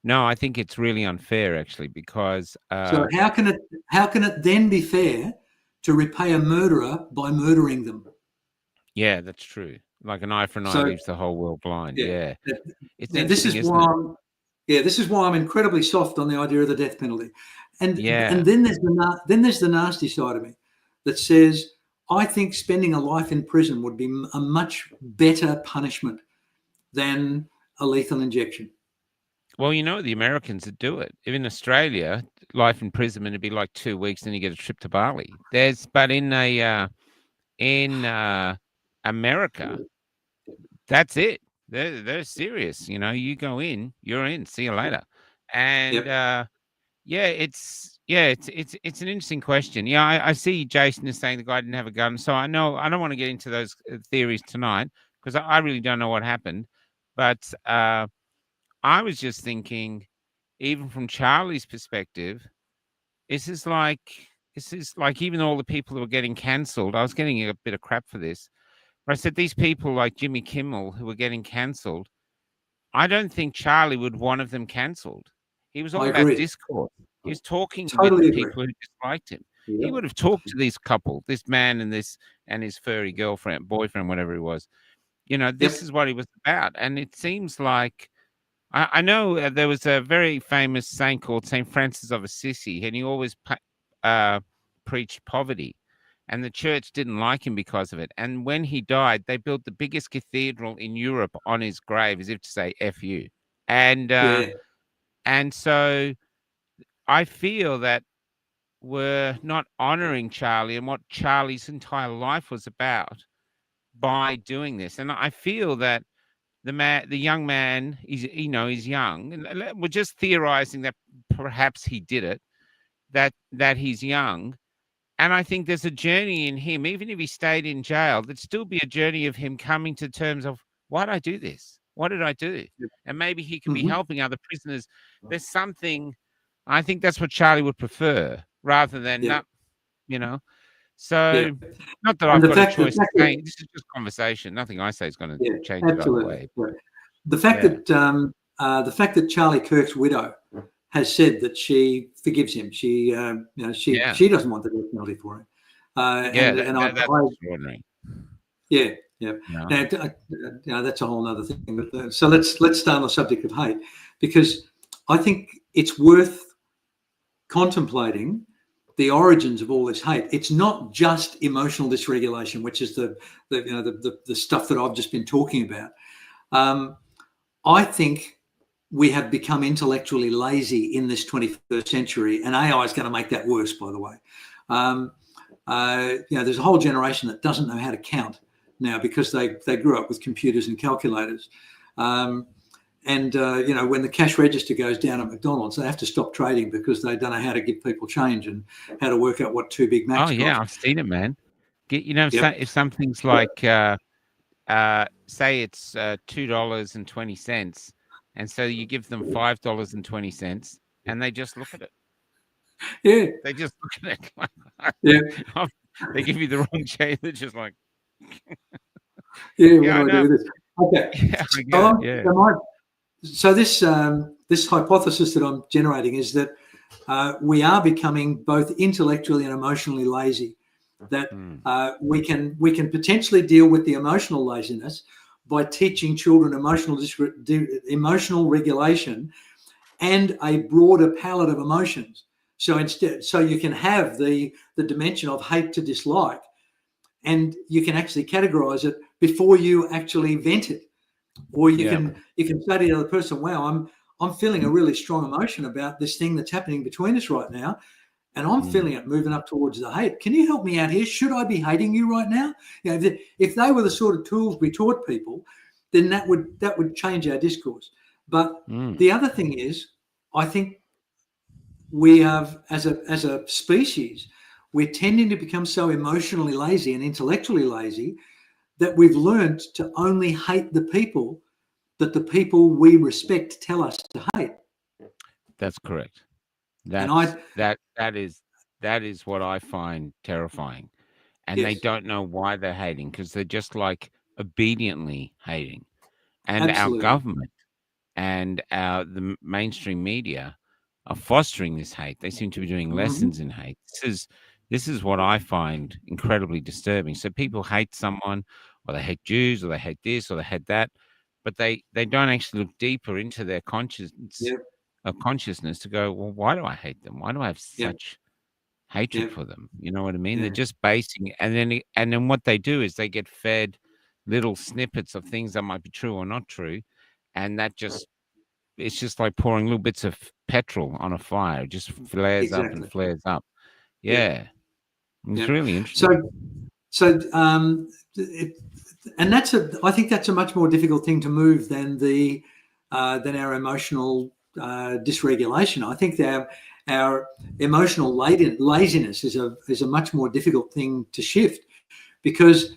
A: No, I think it's really unfair, actually, because
B: so how can it then be fair to repay a murderer by murdering them?
A: Yeah, that's true. Like an eye for an eye leaves the whole world blind. Yeah.
B: This is why I'm incredibly soft on the idea of the death penalty. And then there's the nasty side of me that says, I think spending a life in prison would be a much better punishment than a lethal injection.
A: Well, you know, the Americans that do it. In Australia, life imprisonment would be like 2 weeks, then you get a trip to Bali. But in America, that's it. They're serious. You know, you go in, you're in. See you later. And it's an interesting question. Yeah, I see Jason is saying the guy didn't have a gun. So I know I don't want to get into those theories tonight because I really don't know what happened. But I was just thinking, even from Charlie's perspective, this is like even all the people who are getting cancelled. I was getting a bit of crap for this. But I said these people like Jimmy Kimmel who are getting cancelled, I don't think Charlie would want of them cancelled. He was all about discourse. He was talking with the people who disliked him. Yep. He would have talked to this couple, this man and his furry boyfriend, whatever he was. You know, this is what he was about. And it seems like, I know there was a very famous saint called St. Francis of Assisi, and he always preached poverty. And the church didn't like him because of it. And when he died, they built the biggest cathedral in Europe on his grave, as if to say "F you." And so I feel that we're not honoring Charlie and what Charlie's entire life was about by doing this. And I feel that the young man, he's young, and we're just theorizing that perhaps he did it, that he's young. And I think there's a journey in him, even if he stayed in jail, there'd still be a journey of him coming to terms of, why did I do this? What did I do? And maybe he can be helping other prisoners. There's something, I think that's what Charlie would prefer rather than, So, not that I've got a choice of saying, this is just conversation. Nothing I say is going to change it either way.
B: The fact that Charlie Kirk's widow has said that she forgives him. She doesn't want the death penalty for him.
A: That's extraordinary.
B: Yeah. Now, that's a whole other thing. But, so let's stay on the subject of hate, because I think it's worth contemplating the origins of all this hate. It's not just emotional dysregulation, which is the stuff that I've just been talking about. I think we have become intellectually lazy in this 21st century, and AI is going to make that worse, by the way. There's a whole generation that doesn't know how to count now because they grew up with computers and calculators. When the cash register goes down at McDonald's, they have to stop trading because they don't know how to give people change and how to work out what 2 Big Macs cost.
A: I've seen it, man. If something's like, say it's $2.20, and so you give them $5.20, and they just look at it.
B: Yeah.
A: They just look at it. They give you the wrong change. They're just like,
B: what do I do with this? Okay. So this hypothesis that I'm generating is that we are becoming both intellectually and emotionally lazy. That we can potentially deal with the emotional laziness by teaching children emotional regulation and a broader palette of emotions. So you can have the dimension of hate to dislike, and you can actually categorize it before you actually vent it. Or you can say to the other person, wow, I'm feeling a really strong emotion about this thing that's happening between us right now, and I'm feeling it moving up towards the hate. Can you help me out here? Should I be hating you right now? If they were the sort of tools we taught people, then that would change our discourse. But the other thing is, I think we have, as a species, we're tending to become so emotionally lazy and intellectually lazy that we've learned to only hate the people that the people we respect tell us to hate.
A: That's correct. That is what I find terrifying. And they don't know why they're hating, because they're just like obediently hating. And
B: Absolutely.
A: Our government and the mainstream media are fostering this hate. They seem to be doing lessons in hate. This is what I find incredibly disturbing. So people hate someone, or they hate Jews, or they hate this, or they hate that, but they don't actually look deeper into their consciousness to go, well, why do I hate them? Why do I have such hatred for them? You know what I mean? They're just basing it, and then what they do is they get fed little snippets of things that might be true or not true, and it's just like pouring little bits of petrol on a fire. It just flares up and flares up. Yeah. It's really interesting.
B: I think that's a much more difficult thing to move than our emotional dysregulation. I think our emotional laziness is a much more difficult thing to shift, because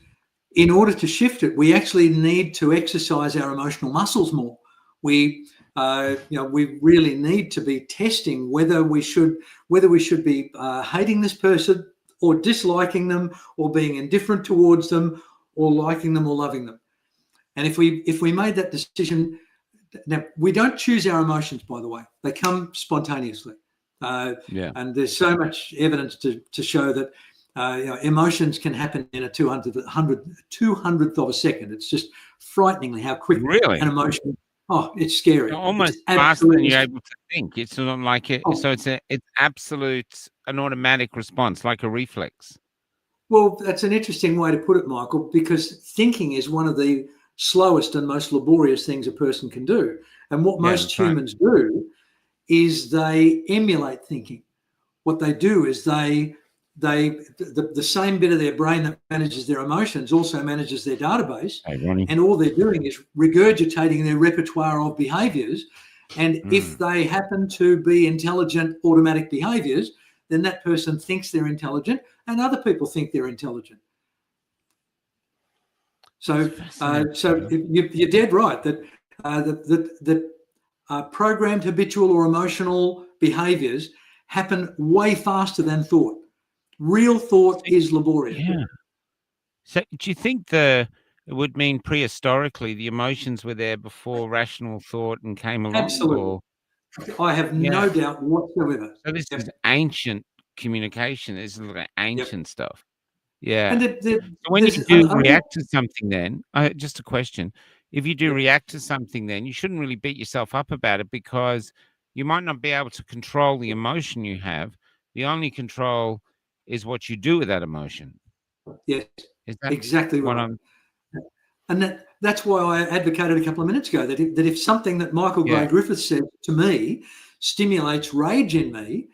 B: in order to shift it, we actually need to exercise our emotional muscles more. We really need to be testing whether we should be hating this person, or disliking them, or being indifferent towards them, or liking them or loving them. And if we made that decision, now we don't choose our emotions, by the way; they come spontaneously. And there's so much evidence to show that emotions can happen in a 200th of a second. It's just frighteningly how quick an emotion. Oh, it's scary.
A: Almost
B: It's
A: faster than
B: absolutely
A: you're
B: scary.
A: able to think. It's not like it.
B: Oh,
A: So it's absolute, an automatic response, like a reflex.
B: well, that's an interesting way to put it, Michael, because thinking is one of the slowest and most laborious things a person can do. And what
A: Yeah,
B: most
A: that's right.
B: humans do is they emulate thinking. What they do is the same bit of their brain that manages their emotions also manages their database,
A: Hey, Ronnie.
B: and all they're doing is regurgitating their repertoire of behaviors. And if they happen to be intelligent automatic behaviors, then that person thinks they're intelligent and other people think they're intelligent. So, you're dead right that programmed habitual or emotional behaviors happen way faster than thought. Real thought is laborious.
A: Yeah. So do you think it would mean prehistorically the emotions were there before rational thought and came along?
B: Absolutely.
A: Or
B: I have
A: yeah.
B: no doubt whatsoever.
A: So this is ancient communication. This is like
B: Yep.
A: ancient stuff. Yeah.
B: And
A: So when you
B: there's
A: do
B: only,
A: react to something then, just a question. If you do react to something then, you shouldn't really beat yourself up about it because you might not be able to control the emotion you have. The only control is what you do with that emotion.
B: yes,
A: Is that
B: exactly
A: what
B: right.
A: I'm
B: And that's why I advocated a couple of minutes ago that if something that Michael Gray Griffith said to me stimulates rage in me,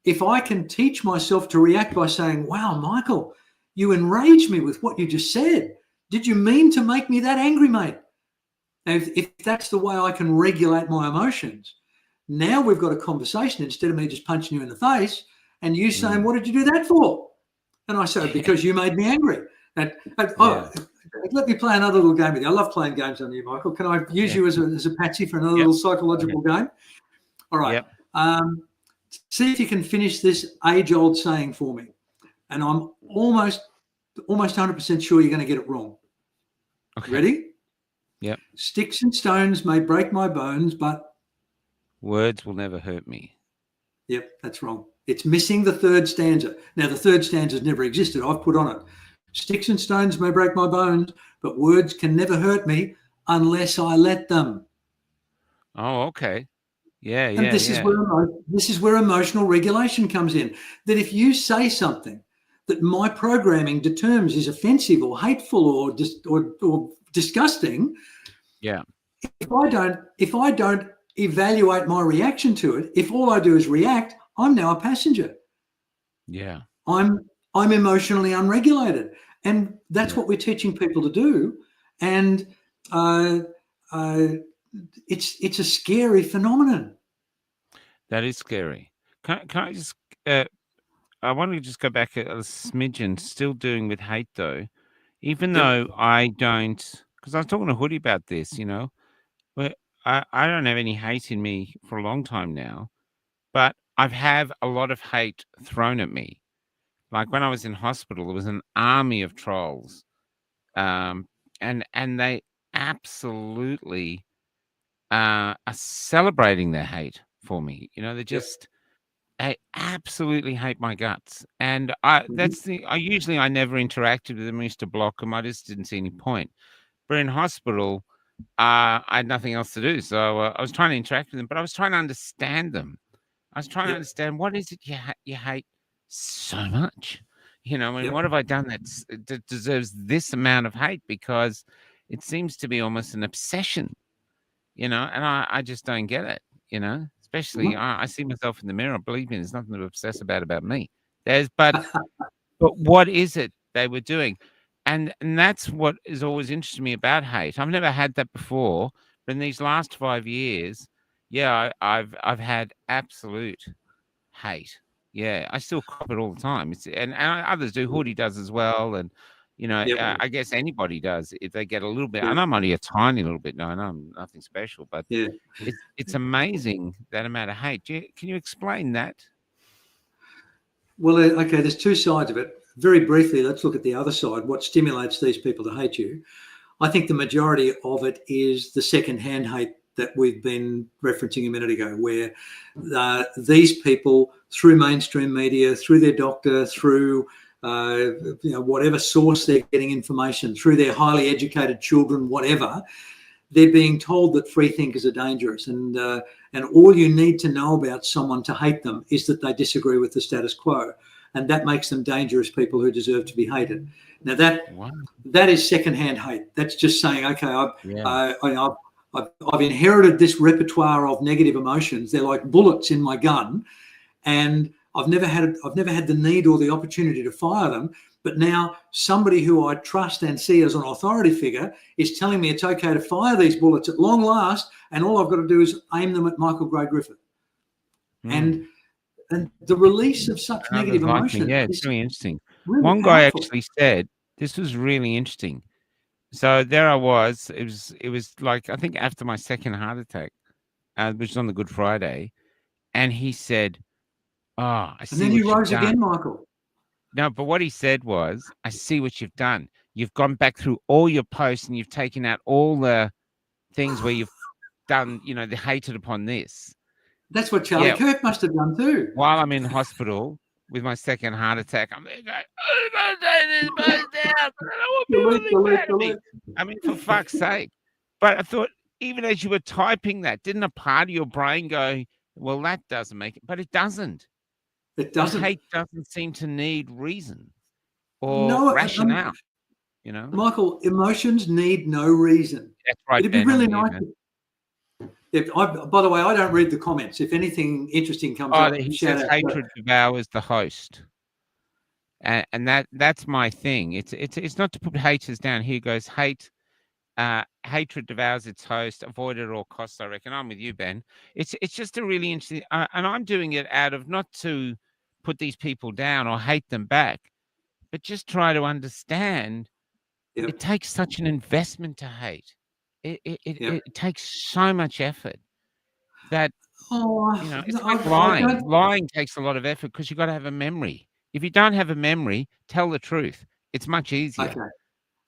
B: if I can teach myself to react by saying, wow, Michael, you enraged me with what you just said. Did you mean to make me that angry, mate? And if that's the way I can regulate my emotions, now we've got a conversation instead of me just punching you in the face and you saying, what did you do that for? And I said, because you made me angry. Let me play another little game with you. I love playing games on you, Michael. Can I use you as a patsy for another little psychological game? All right. See if you can finish this age-old saying for me. And I'm almost 100% sure you're going to get it wrong.
A: okay.
B: Ready?
A: Yep.
B: Sticks and stones may break my bones, but
A: words will never hurt me.
B: Yep, that's wrong. It's missing the third stanza. Now, the third stanza's never existed. I've put on it. Sticks and stones may break my bones, but words can never hurt me unless I let them.
A: Oh, okay. Yeah,
B: and this is where emotional regulation comes in. That if you say something that my programming determines is offensive or hateful or disgusting, if I don't evaluate my reaction to it, if all I do is react, I'm now a passenger.
A: Yeah.
B: I'm emotionally unregulated, and that's what we're teaching people to do. And it's a scary phenomenon.
A: That is scary. Can I just? I want to just go back a smidgen. Still doing with hate though, even though I don't, because I was talking to Hoodie about this. But I don't have any hate in me for a long time now, but I've had a lot of hate thrown at me. Like when I was in hospital, there was an army of trolls, and they absolutely are celebrating their hate for me. They absolutely hate my guts, and I never interacted with them. I used to block them. I just didn't see any point. But in hospital, I had nothing else to do, so I was trying to interact with them, but I was trying to understand them. I was trying to understand what is it you hate so much. What have I done that deserves this amount of hate? Because it seems to be almost an obsession, and I just don't get it, Especially I see myself in the mirror. Believe me, there's nothing to obsess about me. But what is it they were doing? And that's what is always interested me about hate. I've never had that before, but in these last 5 years, I've had absolute hate. Yeah, I still cop it all the time. And others do. Hoodie does as well, and I guess anybody does if they get a little bit. And I'm only a tiny little bit. No, I know I'm nothing special, but it's amazing that amount of hate. Can you explain that?
B: Well, okay, there's two sides of it. Very briefly, let's look at the other side. What stimulates these people to hate you? I think the majority of it is the second-hand hate that we've been referencing a minute ago, where these people, through mainstream media, through their doctor, through whatever source they're getting information, through their highly educated children, whatever, they're being told that free thinkers are dangerous, and all you need to know about someone to hate them is that they disagree with the status quo, and that makes them dangerous people who deserve to be hated. Now that is secondhand hate. That's just saying, okay, I've inherited this repertoire of negative emotions. They're like bullets in my gun, and I've never had the need or the opportunity to fire them. But now somebody who I trust and see as an authority figure is telling me it's okay to fire these bullets at long last, and all I've got to do is aim them at Michael Gray Griffith. And the release of such negative emotion.
A: Yeah, it's really interesting.
B: Really
A: One
B: powerful.
A: guy actually said, this was really interesting. So there I was. It was like, I think after my second heart attack, which was on the Good Friday, and he said, "Oh, I see."
B: And then you rose again, Michael.
A: No, but what he said was, "I see what you've done. You've gone back through all your posts and you've taken out all the things where you've done, the hated upon this."
B: That's what Charlie Kirk must have done too.
A: While I'm in hospital with my second heart attack, I'm there going, "Oh, I'm going to take this post down. I don't want people to think bad of me." I mean, for fuck's sake. But I thought, even as you were typing that, didn't a part of your brain go, well, that doesn't make it? But it doesn't.
B: It doesn't.
A: Hate doesn't seem to need reason or rationale.
B: Michael, emotions need no reason.
A: That's right.
B: It'd be really nice. By the way, I don't read the comments. If anything interesting comes up,
A: he says hatred devours the host, and that's my thing. It's not to put haters down. Here goes hate. Hatred devours its host. Avoid it at all costs. I reckon. I'm with you, Ben. It's just a really interesting, and I'm doing it out of not to put these people down or hate them back, but just try to understand. Yep. It takes such an investment to hate. It takes so much effort that it's like lying. Lying takes a lot of effort because you've got to have a memory. If you don't have a memory, tell the truth. It's much easier. Okay.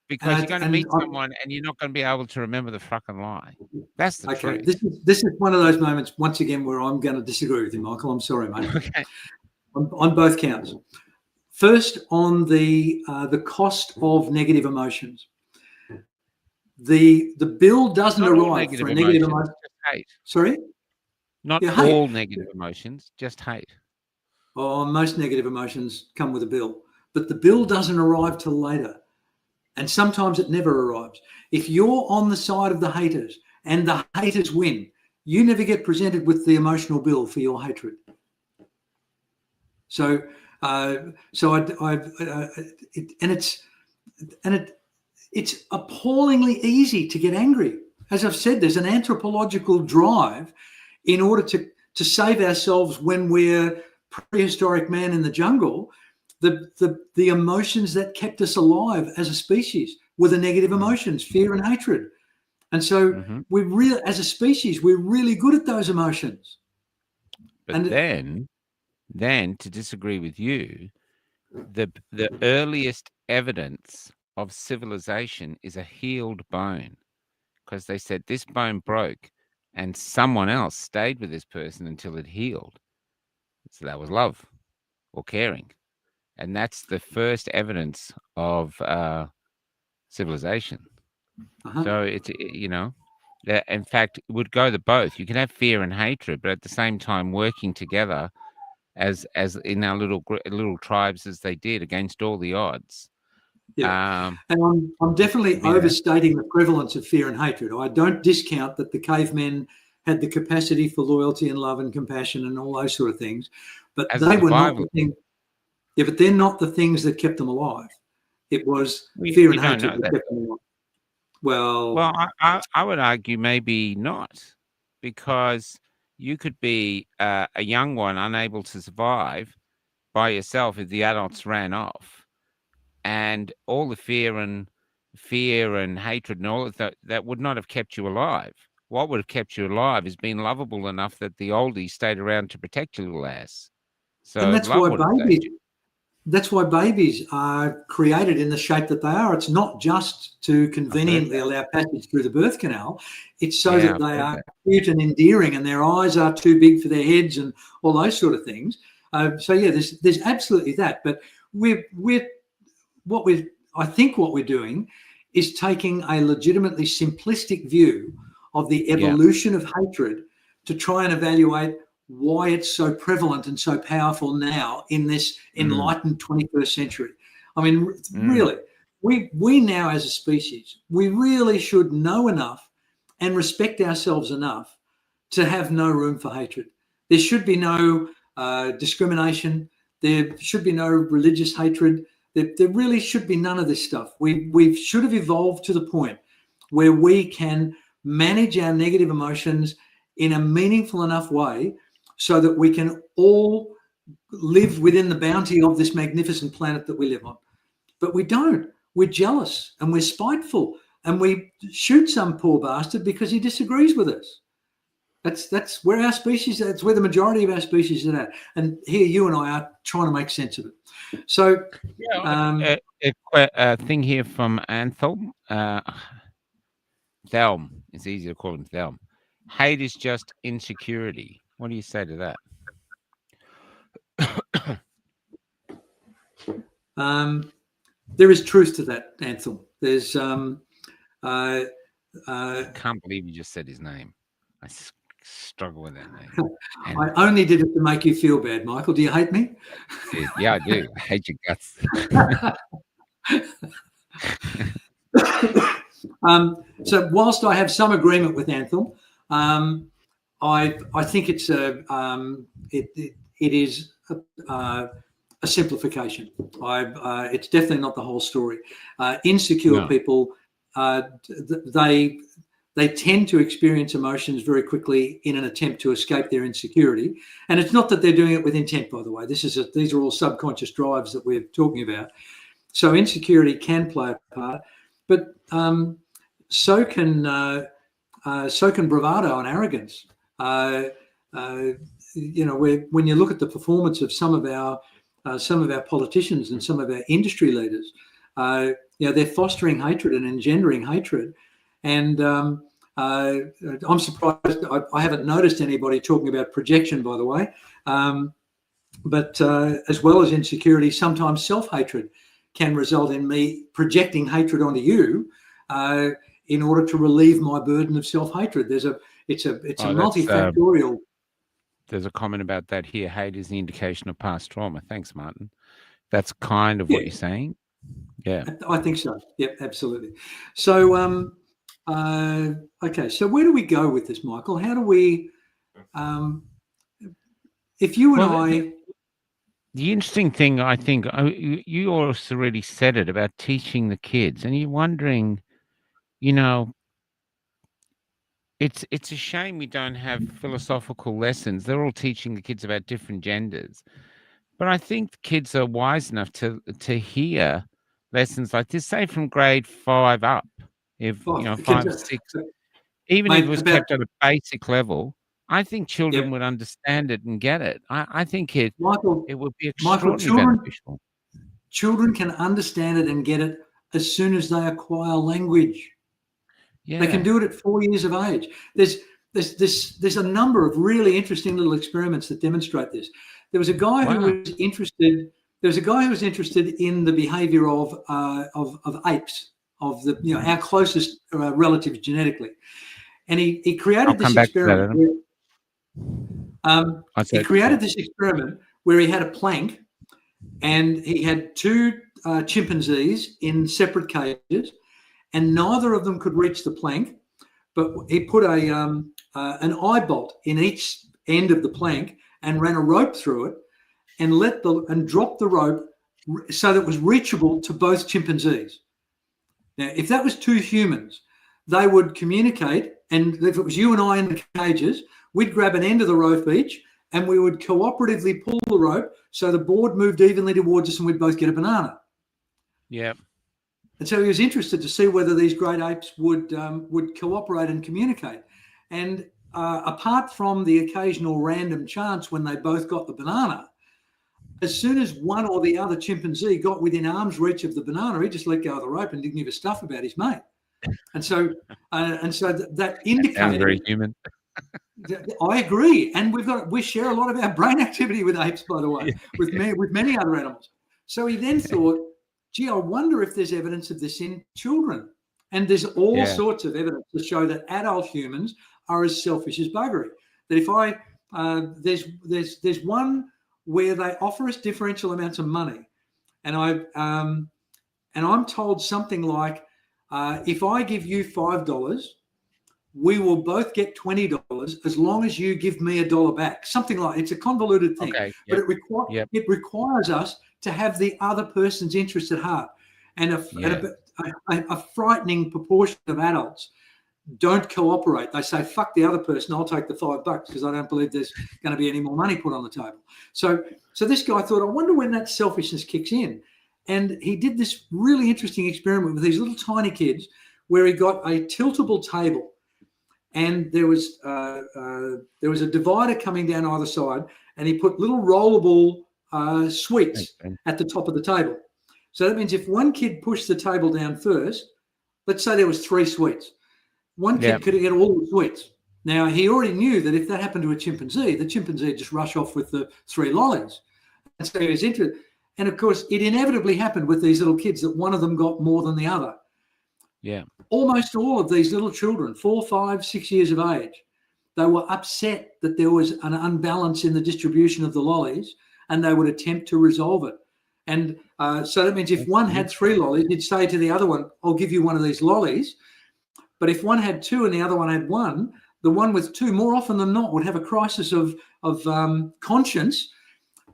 A: Because you're going to meet someone and you're not going to be able to remember the fucking lie. That's the truth.
B: This is one of those moments, once again, where I'm going to disagree with you, Michael. I'm sorry, mate.
A: Okay.
B: On both counts. First, on the cost of negative emotions. The bill doesn't arrive for a negative emotion.
A: Just hate.
B: Sorry?
A: Not all negative emotions, just hate.
B: Oh, most negative emotions come with a bill. But the bill doesn't arrive till later. And sometimes it never arrives. If you're on the side of the haters and the haters win, you never get presented with the emotional bill for your hatred. It's appallingly easy to get angry. As I've said, there's an anthropological drive in order to save ourselves when we're prehistoric man in the jungle. The emotions that kept us alive as a species were the negative emotions, fear and hatred. And so as a species, we're really good at those emotions.
A: But then to disagree with you, the earliest evidence of civilization is a healed bone, because they said this bone broke and someone else stayed with this person until it healed. So that was love or caring. And that's the first evidence of civilization. So it's, in fact, it would go to both. You can have fear and hatred, but at the same time working together as in our little tribes as they did against all the odds.
B: Yeah, and I'm definitely overstating the prevalence of fear and hatred. I don't discount that the cavemen had the capacity for loyalty and love and compassion and all those sort of things, but they were not the thing. Yeah, but they're not the things that kept them alive. It was fear and hatred that kept them alive. Well,
A: I would argue maybe not, because you could be a young one unable to survive by yourself if the adults ran off, and all the fear and hatred and all of that would not have kept you alive. What would have kept you alive is being lovable enough that the oldies stayed around to protect your little ass. So
B: and that's why babies are created in the shape that they are. It's not just to conveniently allow passage through the birth canal. It's so that they are cute and endearing and their eyes are too big for their heads and all those sort of things. There's absolutely that. But I think what we're doing is taking a legitimately simplistic view of the evolution of hatred to try and evaluate why it's so prevalent and so powerful now in this enlightened 21st century. I mean, really, we now as a species, we really should know enough and respect ourselves enough to have no room for hatred. There should be no discrimination. There should be no religious hatred. There really should be none of this stuff. We should have evolved to the point where we can manage our negative emotions in a meaningful enough way so that we can all live within the bounty of this magnificent planet that we live on. But we don't. We're jealous and we're spiteful and we shoot some poor bastard because he disagrees with us. That's where our species, that's where the majority of our species are at. And here you and I are trying to make sense of it. So
A: a thing here from Anthelm. Thelm. It's easy to call him Thelm. Hate is just insecurity. What do you say to
B: that? There is truth to that, Anthelm. There's
A: I can't believe you just said his name. I struggle with that name.
B: I only did it to make you feel bad, Michael. Do you hate me?
A: Yeah, I do. I hate your guts.
B: So whilst I have some agreement with Anthelm, I think it's it is a simplification. It's definitely not the whole story. Insecure people, they tend to experience emotions very quickly in an attempt to escape their insecurity. And it's not that they're doing it with intent, by the way. These are all subconscious drives that we're talking about. So insecurity can play a part, but so can bravado and arrogance. You know, when you look at the performance of some of our politicians and some of our industry leaders, you know, they're fostering hatred and engendering hatred. And I'm surprised. I haven't noticed anybody talking about projection, by the way. But as well as insecurity, sometimes self-hatred can result in me projecting hatred onto you in order to relieve my burden of self-hatred. It's a multifactorial.
A: There's a comment about that here. Hate is the indication of past trauma. Thanks, Martin. That's kind of what you're saying. Yeah,
B: I think so. Yep, absolutely. So, okay. So where do we go with this, Michael? How do we, if you and
A: the interesting thing, I think, you also already said it about teaching the kids, and you're wondering, you know, it's a shame we don't have philosophical lessons. They're all teaching the kids about different genders, but I think kids are wise enough to hear lessons like this, say from grade 5 up, if you know 5, 6, even if it was kept at a basic level. I think children would understand it and get it. I think it would be extraordinarily beneficial.
B: Children can understand it and get it as soon as they acquire language. Yeah. They can do it at 4 years of age. There's a number of really interesting little experiments that demonstrate this. There was a guy who was interested. There was a guy who was interested in the behaviour of apes, of the our closest relatives genetically, and he created this experiment. He created this experiment where he had a plank, and he had two chimpanzees in separate cages, and neither of them could reach the plank. But he put an eye bolt in each end of the plank and ran a rope through it, and dropped the rope so that it was reachable to both chimpanzees. Now, if that was two humans, they would communicate, and if it was you and I in the cages, we'd grab an end of the rope each, and we would cooperatively pull the rope so the board moved evenly towards us, and we'd both get a banana.
A: Yeah.
B: And so he was interested to see whether these great apes would cooperate and communicate. And apart from the occasional random chance when they both got the banana, as soon as one or the other chimpanzee got within arm's reach of the banana, he just let go of the rope and didn't give a stuff about his mate. And so that indicated.
A: Sounds very human.
B: I agree, and we share a lot of our brain activity with apes, by the way, with many other animals. So he then thought, gee, I wonder if there's evidence of this in children. And there's all sorts of evidence to show that adult humans are as selfish as buggery. That if I there's one where they offer us differential amounts of money, and I'm told something like, if I give you $5, we will both get $20 as long as you give me $1 back. Something like, it's a convoluted thing, but it requires us to have the other person's interest at heart. And a frightening proportion of adults don't cooperate. They say, fuck the other person, I'll take the $5 because I don't believe there's going to be any more money put on the table. So this guy thought, I wonder when that selfishness kicks in. And he did this really interesting experiment with these little tiny kids where he got a tiltable table, and there was a divider coming down either side, and he put little rollable sweets at the top of the table. So that means if one kid pushed the table down first, let's say there was 3 sweets, one kid could get all the sweets. Now, he already knew that if that happened to a chimpanzee, the chimpanzee would just rush off with the 3 lollies. And so he was interested. And of course, it inevitably happened with these little kids that one of them got more than the other.
A: Yeah.
B: Almost all of these little children, 4, 5, 6 years of age, they were upset that there was an unbalance in the distribution of the lollies, and they would attempt to resolve it. And so that means if one had 3 lollies, he'd say to the other one, I'll give you one of these lollies. But if one had 2 and the other one had 1, the one with 2, more often than not, would have a crisis of conscience.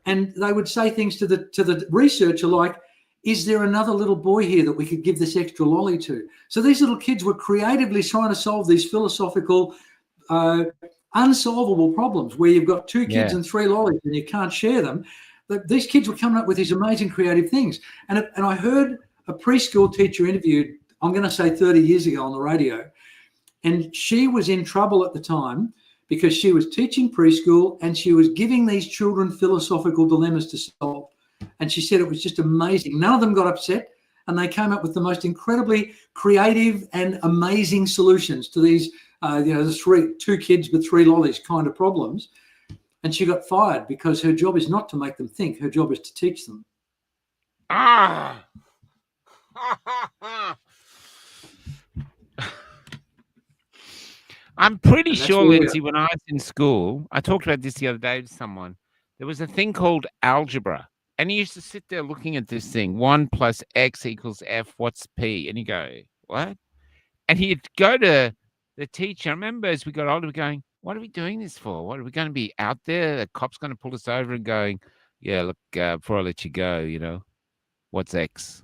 B: And they would say things to the researcher like, is there another little boy here that we could give this extra lolly to? So these little kids were creatively trying to solve these philosophical, unsolvable problems where you've got 2 kids and 3 lollies and you can't share them. But these kids were coming up with these amazing creative things. And I heard a preschool teacher interviewed, I'm going to say 30 years ago on the radio, and she was in trouble at the time because she was teaching preschool and she was giving these children philosophical dilemmas to solve. And she said it was just amazing. None of them got upset, and they came up with the most incredibly creative and amazing solutions to these, the 2 kids with 3 lollies kind of problems. And she got fired because her job is not to make them think. Her job is to teach them.
A: Ah! I'm pretty sure, Lindsay, when I was in school, I talked about this the other day to someone, there was a thing called algebra. And you used to sit there looking at this thing, 1 plus X equals F, what's P? And you go, what? And he'd go to the teacher. I remember as we got older, we're going, what are we doing this for? What are we going to be out there? The cop's going to pull us over and going, yeah, look, before I let you go, what's X?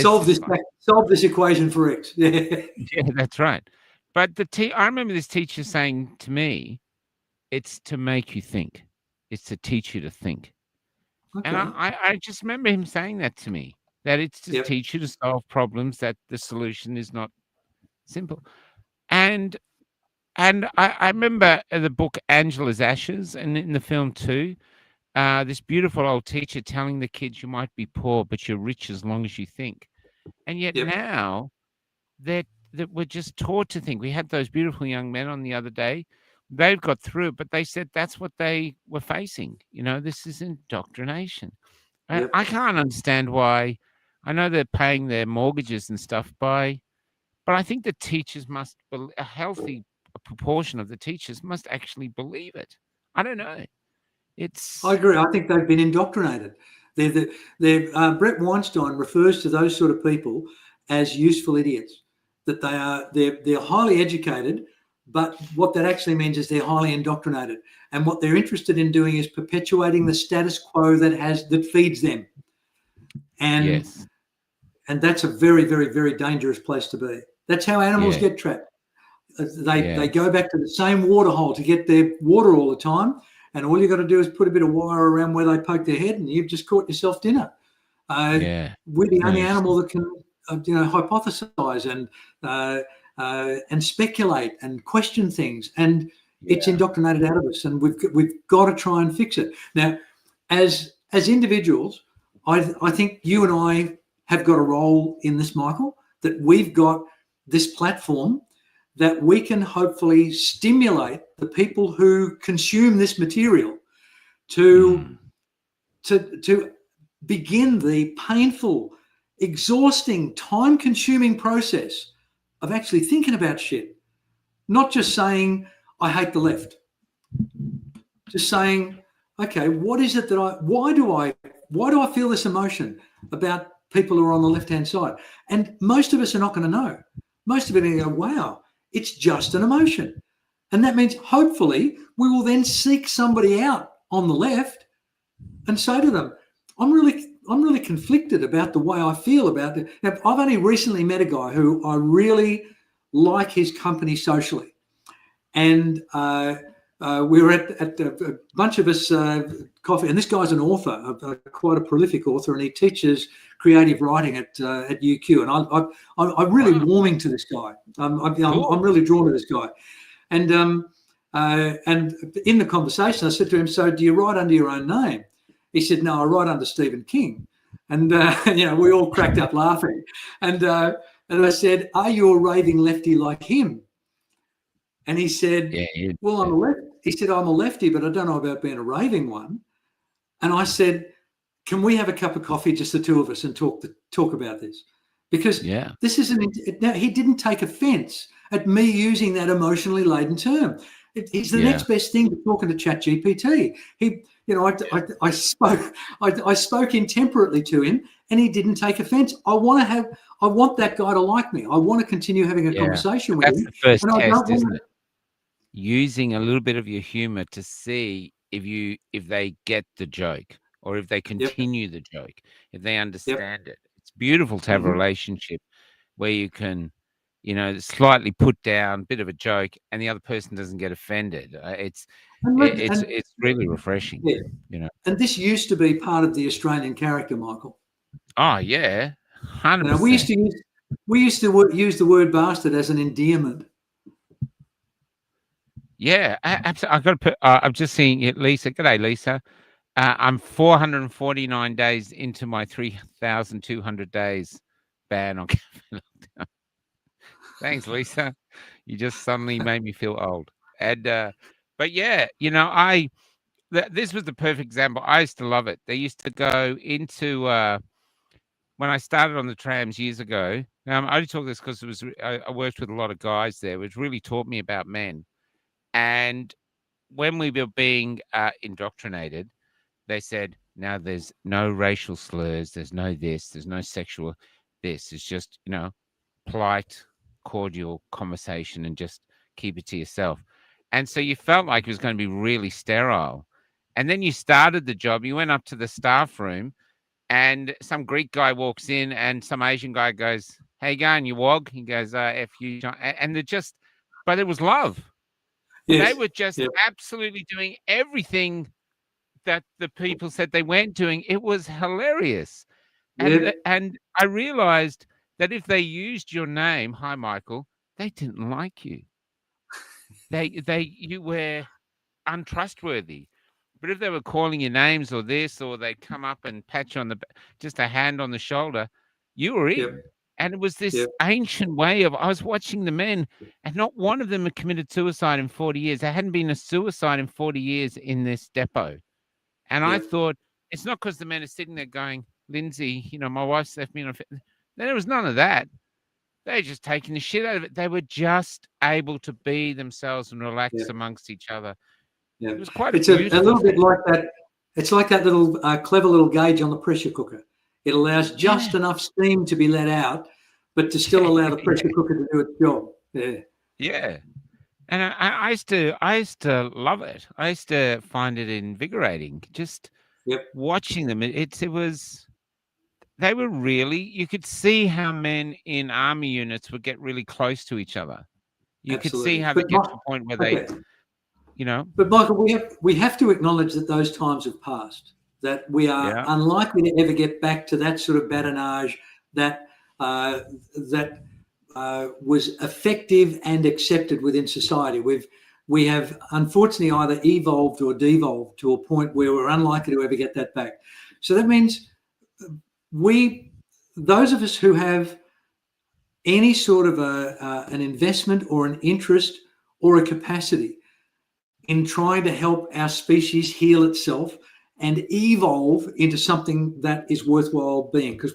B: Solve this equation for X.
A: Yeah, that's right. But I remember this teacher saying to me, it's to make you think. It's to teach you to think. Okay. And I just remember him saying that to me, that it's to teach you to solve problems, that the solution is not simple. And I remember the book Angela's Ashes, and in the film too, this beautiful old teacher telling the kids you might be poor, but you're rich as long as you think. And yet now that we're just taught to think. We had those beautiful young men on the other day. They've got through it, but they said that's what they were facing. This is indoctrination. And I can't understand why. I know they're paying their mortgages and stuff but I think the teachers a healthy proportion of the teachers must actually believe it. I don't know.
B: I agree. I think they've been indoctrinated. Brett Weinstein refers to those sort of people as useful idiots. That they're highly educated, but what that actually means is they're highly indoctrinated. And what they're interested in doing is perpetuating the status quo that feeds them. And that's a very, very, very dangerous place to be. That's how animals get trapped. They go back to the same water hole to get their water all the time, and all you got to do is put a bit of wire around where they poke their head, and you've just caught yourself dinner. We're the only animal that can hypothesize and speculate and question things, and it's indoctrinated out of us, and we've got to try and fix it. Now, as individuals, I think you and I have got a role in this, Michael, that we've got this platform that we can hopefully stimulate the people who consume this material to begin the painful, exhausting, time-consuming process of actually thinking about shit, not just saying, I hate the left. Just saying, okay, what is it that why do I feel this emotion about people who are on the left-hand side? And most of us are not going to know. Most of it are going to go, wow, it's just an emotion. And that means hopefully we will then seek somebody out on the left and say to them, I'm really conflicted about the way I feel about it. Now, I've only recently met a guy who I really like his company socially. And we were at a bunch of us coffee, and this guy's an author, quite a prolific author, and he teaches creative writing at UQ. And I'm really warming to this guy. I'm really drawn to this guy. And in the conversation, I said to him, "So do you write under your own name?" He said, "No, I write under Stephen King." And we all cracked up laughing. And I said, "Are you a raving lefty like him?" And he said, "Well, I'm a lefty." He said, "I'm a lefty, but I don't know about being a raving one." And I said, "Can we have a cup of coffee, just the two of us, and talk about this?" Because this isn't. Now, he didn't take offence at me using that emotionally laden term. It's the next best thing to talking to ChatGPT. I spoke intemperately to him, and he didn't take offence. I want that guy to like me. I want to continue having a conversation with him.
A: That's the first test, isn't it? Using a little bit of your humor to see if they get the joke, or if they continue the joke, if they understand it. It's beautiful to have a relationship where you can, slightly put down a bit of a joke and the other person doesn't get offended. It's really refreshing.
B: And this used to be part of the Australian character, Michael.
A: Oh yeah, 100%.
B: We used to use the word bastard as an endearment.
A: Yeah, absolutely. I've got to put. I'm just seeing it, Lisa. G'day, Lisa. I'm 449 days into my 3,200 days ban on caffeine. Thanks, Lisa. You just suddenly made me feel old. And but yeah, this was the perfect example. I used to love it. They used to go into when I started on the trams years ago. I only talk this because I worked with a lot of guys there, which really taught me about men. And when we were being indoctrinated, they said, now there's no racial slurs, there's no this, there's no sexual this. It's just, polite, cordial conversation, and just keep it to yourself. And so you felt like it was going to be really sterile. And then you started the job, you went up to the staff room, and some Greek guy walks in and some Asian guy goes, "Hey, going, you wog?" He goes, "F you." And but it was love. Yes. They were just absolutely doing everything that the people said they weren't doing. It was hilarious. And I realized that if they used your name, hi, Michael, they didn't like you. You were untrustworthy. But if they were calling your names or this, or they come up and pat you on just a hand on the shoulder, you were in. Yep. And it was this ancient way I was watching the men, and not one of them had committed suicide in 40 years. There hadn't been a suicide in 40 years in this depot. And I thought, it's not because the men are sitting there going, "Lindsay, my wife's left me." There was none of that. They're just taking the shit out of it. They were just able to be themselves and relax amongst each other. Yeah. It was quite
B: a little bit like that. It's like that little clever little gauge on the pressure cooker. It allows just enough steam to be let out, but to still allow the pressure cooker to do its job. Yeah.
A: Yeah. And I used to love it. I used to find it invigorating. Just watching them. They were really, you could see how men in army units would get really close to each other. You could see how they get to a point where they,
B: But Michael, we have to acknowledge that those times have passed, that we are unlikely to ever get back to that sort of badinage that was effective and accepted within society. We have unfortunately either evolved or devolved to a point where we're unlikely to ever get that back. So that means those of us who have any sort of an investment or an interest or a capacity in trying to help our species heal itself and evolve into something that is worthwhile being, because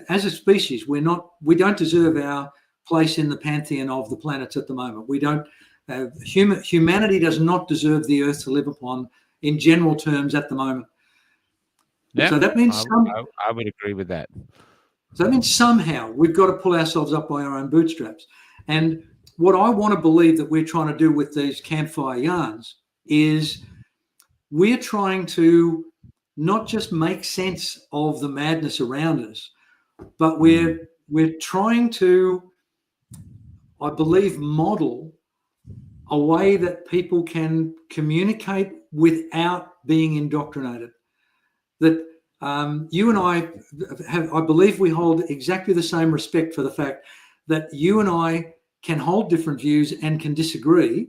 B: as a species, we don't deserve our place in the pantheon of the planets at the moment. We don't. Humanity does not deserve the Earth to live upon in general terms at the moment.
A: Yeah,
B: so that means
A: I would agree with that.
B: So that means somehow we've got to pull ourselves up by our own bootstraps. And what I want to believe that we're trying to do with these campfire yarns is we're trying to not just make sense of the madness around us, but we're trying to, I believe, model a way that people can communicate without being indoctrinated. That you and I believe we hold exactly the same respect for the fact that you and I can hold different views and can disagree,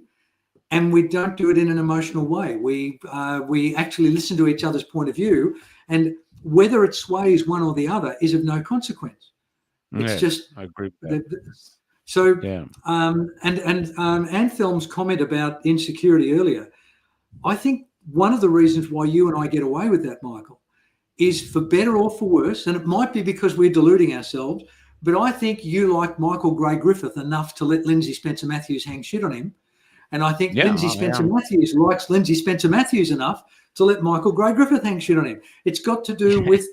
B: and we don't do it in an emotional way. We actually listen to each other's point of view, and whether it sways one or the other is of no consequence. It's just
A: I agree with that.
B: So, yeah. Anselm's comment about insecurity earlier, I think one of the reasons why you and I get away with that, Michael, is for better or for worse, and it might be because we're deluding ourselves, but I think you like Michael Gray Griffith enough to let Lindsay Spencer Matthews hang shit on him. And I think Lindsay Spencer Matthews likes Lindsay Spencer Matthews enough to let Michael Gray Griffith hang shit on him. It's got to do with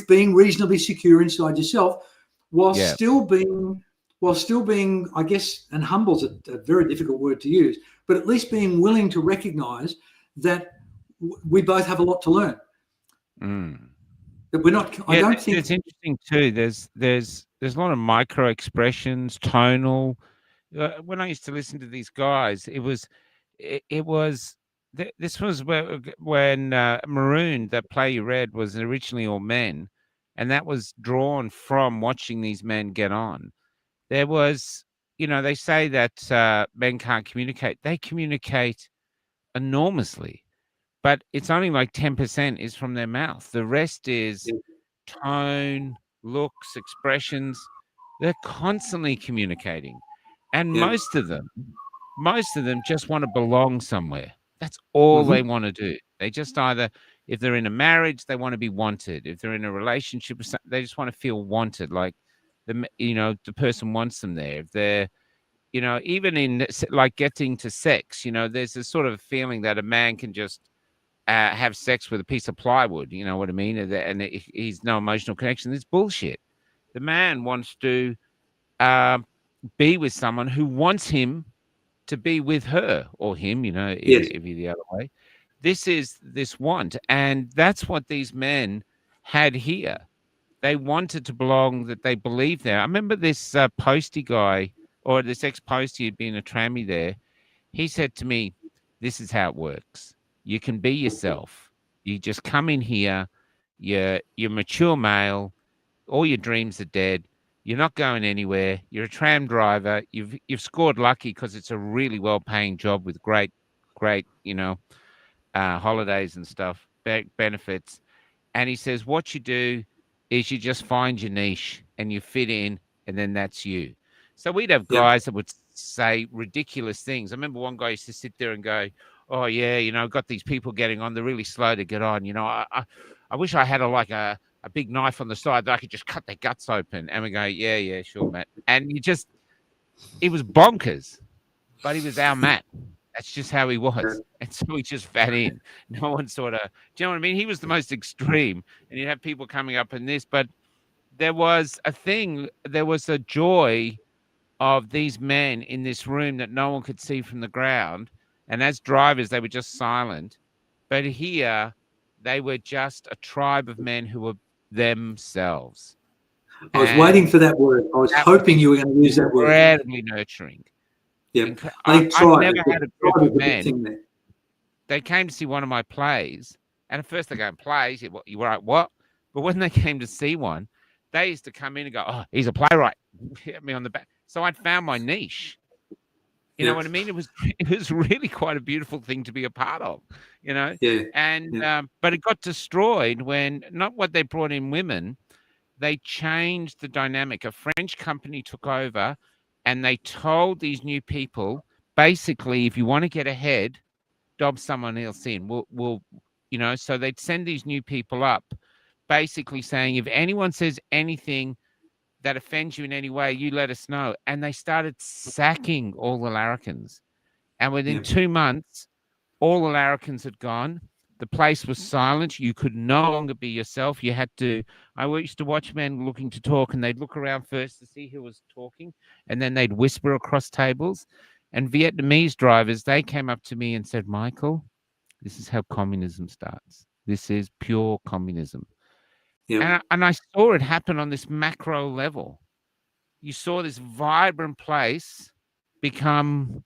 B: being reasonably secure inside yourself, while still being, I guess, and humble's a very difficult word to use, but at least being willing to recognise that we both have a lot to learn. That we're not. I don't think
A: it's interesting too. There's a lot of micro expressions, tonal. When I used to listen to these guys, this was when Maroon, that play you read, was originally all men, and that was drawn from watching these men get on. There was, they say that men can't communicate. They communicate enormously, but it's only like 10% is from their mouth. The rest is tone, looks, expressions. They're constantly communicating. And most of them just want to belong somewhere. That's all they want to do. They just either, if they're in a marriage, they want to be wanted. If they're in a relationship, they just want to feel wanted. Like the person wants them there. If they're, even in like getting to sex, there's a sort of feeling that a man can just have sex with a piece of plywood. You know what I mean? And he's no emotional connection. It's bullshit. The man wants to be with someone who wants him to be with her or him, if you're the other way. This is this want. And that's what these men had here. They wanted to belong, that they believed there. I remember this postie guy, or this ex-postie who'd been a trammy there. He said to me, this is how it works. You can be yourself. You just come in here. You're mature male. All your dreams are dead. You're not going anywhere. You're a tram driver. You've scored lucky because it's a really well-paying job with great, holidays and stuff, benefits. And he says, what you do is you just find your niche and you fit in, and then that's you. So we'd have guys that would say ridiculous things. I remember one guy used to sit there and go, oh, yeah, I've got these people getting on. They're really slow to get on. I wish I had a big knife on the side that I could just cut their guts open. And we go, yeah, sure, Matt. And he was bonkers, but he was our Matt. That's just how he was. And so he just fat in. No one sort of, do you know what I mean? He was the most extreme, and you'd have people coming up in this, but there was a joy of these men in this room that no one could see from the ground. And as drivers, they were just silent. But here, they were just a tribe of men who were themselves.
B: I was waiting for that word. I was hoping you were going to use that word.
A: Incredibly nurturing.
B: Yeah,
A: I've never had a group of men. They came to see one of my plays, and at first they go, plays? You were like, what? But when they came to see one, they used to come in and go, oh, he's a playwright. Hit me on the back. So I'd found my niche. You know what I mean? It was really quite a beautiful thing to be a part of, Yeah. And but it got destroyed when, not what they brought in women, they changed the dynamic. A French company took over, and they told these new people, basically, if you want to get ahead, dob someone else in. We'll so they'd send these new people up, basically saying, if anyone says anything that offends you in any way, you let us know. And they started sacking all the larrikins. And within 2 months, all the larrikins had gone. The place was silent. You could no longer be yourself. You had to. I used to watch men looking to talk, and they'd look around first to see who was talking, and then they'd whisper across tables. And Vietnamese drivers, they came up to me and said, "Michael, this is how communism starts. This is pure communism." And I saw it happen on this macro level. You saw this vibrant place become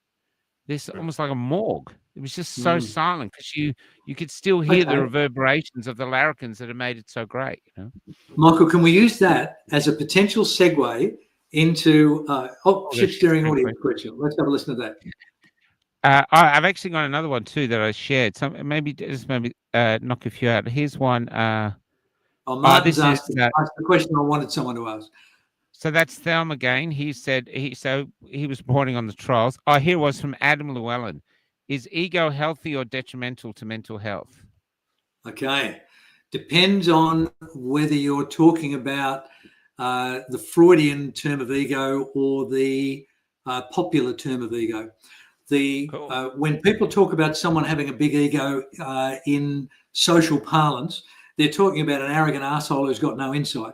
A: this almost like a morgue. It was just so silent because you could still hear the reverberations of the larrikins that had made it so great. You know?
B: Michael, can we use that as a potential segue into ship steering audio question? Let's have a listen to that.
A: I've actually got another one too that I shared. So maybe knock a few out. Here's one.
B: Martin's asked the question I wanted someone to ask.
A: So that's Thelma again. He said he was reporting on the trials. Oh, here was from Adam Llewellyn. Is ego healthy or detrimental to mental health?
B: Okay. Depends on whether you're talking about the Freudian term of ego or the popular term of ego. When people talk about someone having a big ego in social parlance, they're talking about an arrogant asshole who's got no insight.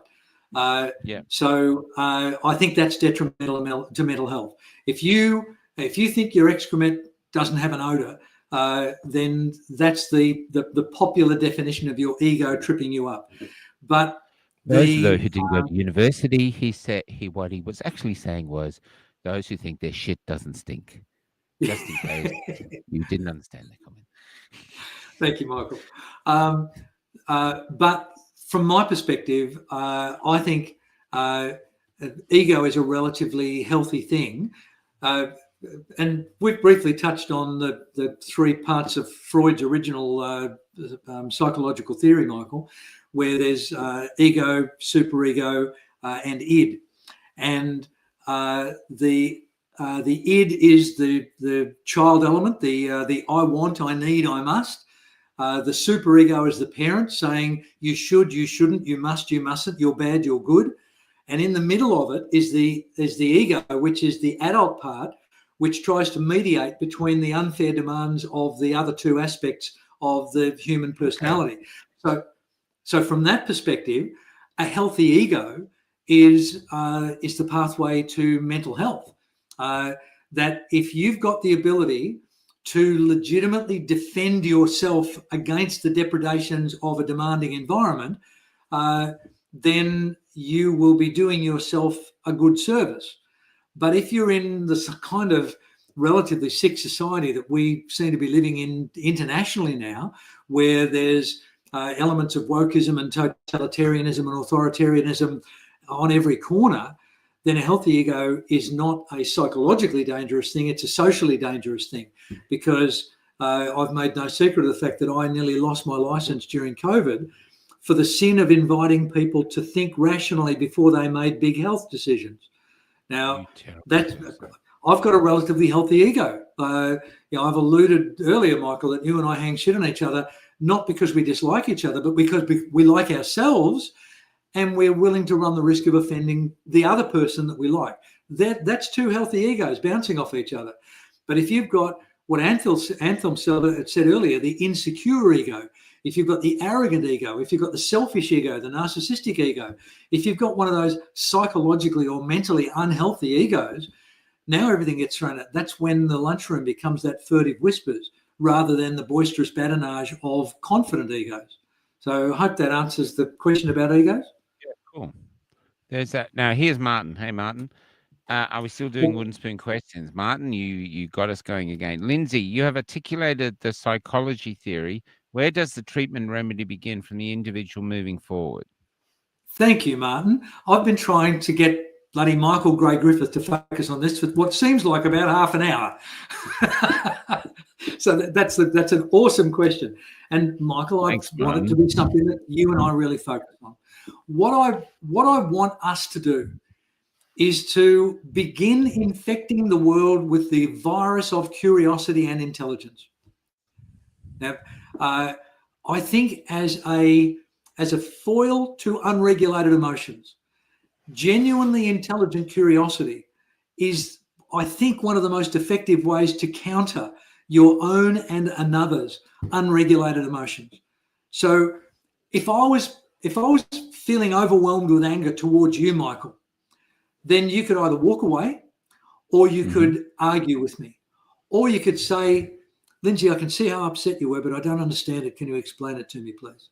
B: So I think that's detrimental to mental health. If you think your excrement doesn't have an odor, then that's the popular definition of your ego tripping you up. But
A: those who didn't go to university, he said what he was actually saying was those who think their shit doesn't stink. Just in case you didn't understand that comment.
B: Thank you, Michael. But from my perspective, I think ego is a relatively healthy thing. And we've briefly touched on the 3 parts of Freud's original psychological theory, Michael, where there's ego, superego, and id. And the id is the child element, the I want, I need, I must. The superego is the parent saying you should, you shouldn't, you must, you mustn't, you're bad, you're good. And in the middle of it is the ego, which is the adult part, which tries to mediate between the unfair demands of the other 2 aspects of the human personality. So from that perspective, a healthy ego is the pathway to mental health. That if you've got the ability to legitimately defend yourself against the depredations of a demanding environment, then you will be doing yourself a good service. But if you're in this kind of relatively sick society that we seem to be living in internationally now, where there's elements of wokeism and totalitarianism and authoritarianism on every corner, then a healthy ego is not a psychologically dangerous thing, it's a socially dangerous thing. Because I've made no secret of the fact that I nearly lost my license during COVID for the sin of inviting people to think rationally before they made big health decisions. Now, I've got a relatively healthy ego. I've alluded earlier, Michael, that you and I hang shit on each other, not because we dislike each other, but because we like ourselves and we're willing to run the risk of offending the other person that we like. That's 2 healthy egos bouncing off each other. But if you've got what Anthem said earlier, the insecure ego, if you've got the arrogant ego, if you've got the selfish ego, the narcissistic ego, if you've got one of those psychologically or mentally unhealthy egos, now everything gets thrown out. That's when the lunchroom becomes that furtive whispers rather than the boisterous badinage of confident egos. So I hope that answers the question about egos.
A: Yeah, cool. There's that. Now, here's Martin. Hey, Martin. Are we still doing wooden spoon questions? Martin, you got us going again. Lindsay, you have articulated the psychology theory. Where does the treatment remedy begin from the individual moving forward?
B: Thank you, Martin. I've been trying to get bloody Michael Gray Griffith to focus on this for what seems like about half an hour. So that's an awesome question. And Michael, I want it to be something that you and I really focus on. What I want us to do is to begin infecting the world with the virus of curiosity and intelligence. Now, I think as a foil to unregulated emotions, genuinely intelligent curiosity is, I think, one of the most effective ways to counter your own and another's unregulated emotions. So if I was feeling overwhelmed with anger towards you, Michael, then you could either walk away, or you could argue with me, or you could say, Lindsay, I can see how upset you were, but I don't understand it. Can you explain it to me, please?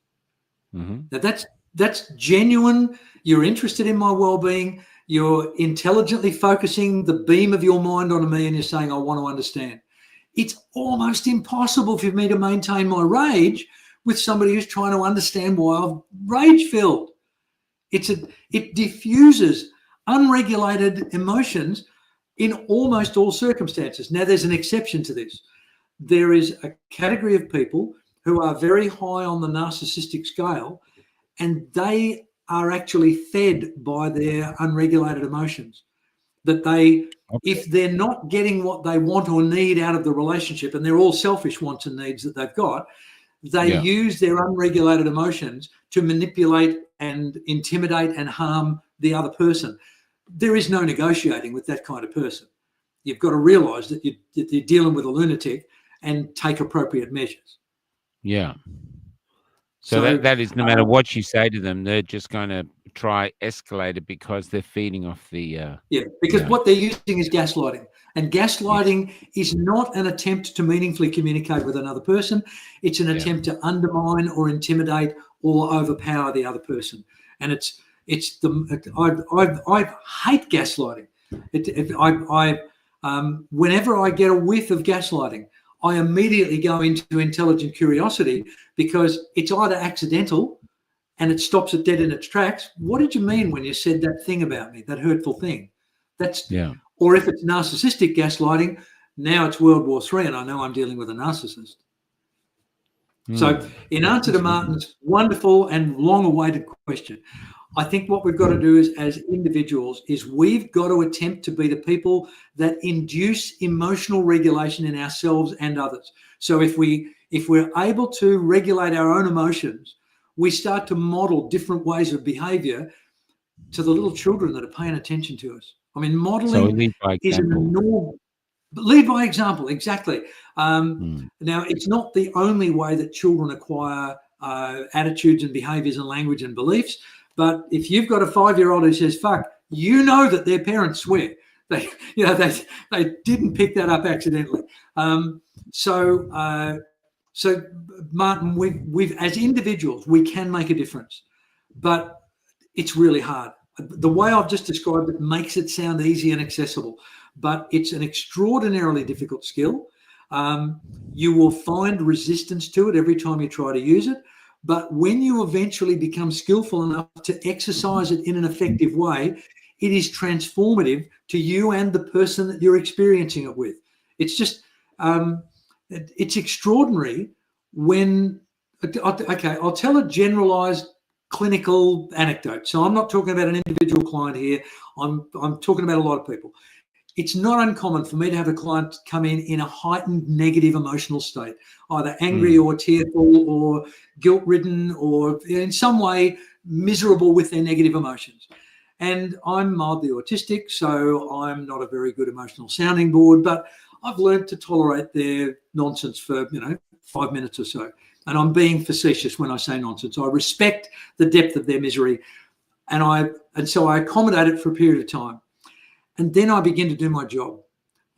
B: Now that's genuine. You're interested in my well-being. You're intelligently focusing the beam of your mind on me, and you're saying, I want to understand. It's almost impossible for me to maintain my rage with somebody who's trying to understand why I'm rage-filled. It diffuses unregulated emotions in almost all circumstances. Now, there's an exception to this. There is a category of people who are very high on the narcissistic scale, and they are actually fed by their unregulated emotions. That if they're not getting what they want or need out of the relationship, and they're all selfish wants and needs that they've got, they use their unregulated emotions to manipulate and intimidate and harm the other person. There is no negotiating with that kind of person. You've got to realise that you're dealing with a lunatic and take appropriate measures.
A: Yeah. So that is, no matter what you say to them, they're just going to try escalate it because they're feeding off the...
B: because what they're using is gaslighting. And gaslighting is not an attempt to meaningfully communicate with another person. It's an attempt to undermine or intimidate or overpower the other person. And I hate gaslighting. Whenever I get a whiff of gaslighting, I immediately go into intelligent curiosity, because it's either accidental and it stops it dead in its tracks. What did you mean when you said that thing about me, that hurtful thing? Or if it's narcissistic gaslighting, now it's World War III and I know I'm dealing with a narcissist. So in answer to Martin's wonderful and long-awaited question, I think what we've got to do as individuals is we've got to attempt to be the people that induce emotional regulation in ourselves and others. So if we're able to regulate our own emotions, we start to model different ways of behaviour to the little children that are paying attention to us. I mean, modelling is an enormous... Lead by example, exactly. Now, it's not the only way that children acquire attitudes and behaviours and language and beliefs. But if you've got a 5-year-old who says "fuck," you know that their parents swear. They didn't pick that up accidentally. So Martin, we've as individuals, we can make a difference, but it's really hard. The way I've just described it makes it sound easy and accessible, but it's an extraordinarily difficult skill. You will find resistance to it every time you try to use it. But when you eventually become skillful enough to exercise it in an effective way, it is transformative to you and the person that you're experiencing it with. It's just, it's extraordinary when, okay, I'll tell a generalized clinical anecdote. So I'm not talking about an individual client here. I'm talking about a lot of people. It's not uncommon for me to have a client come in a heightened negative emotional state, either angry or tearful or guilt-ridden or in some way miserable with their negative emotions. And I'm mildly autistic, so I'm not a very good emotional sounding board, but I've learned to tolerate their nonsense for, 5 minutes or so. And I'm being facetious when I say nonsense. I respect the depth of their misery, and so I accommodate it for a period of time. And then I begin to do my job.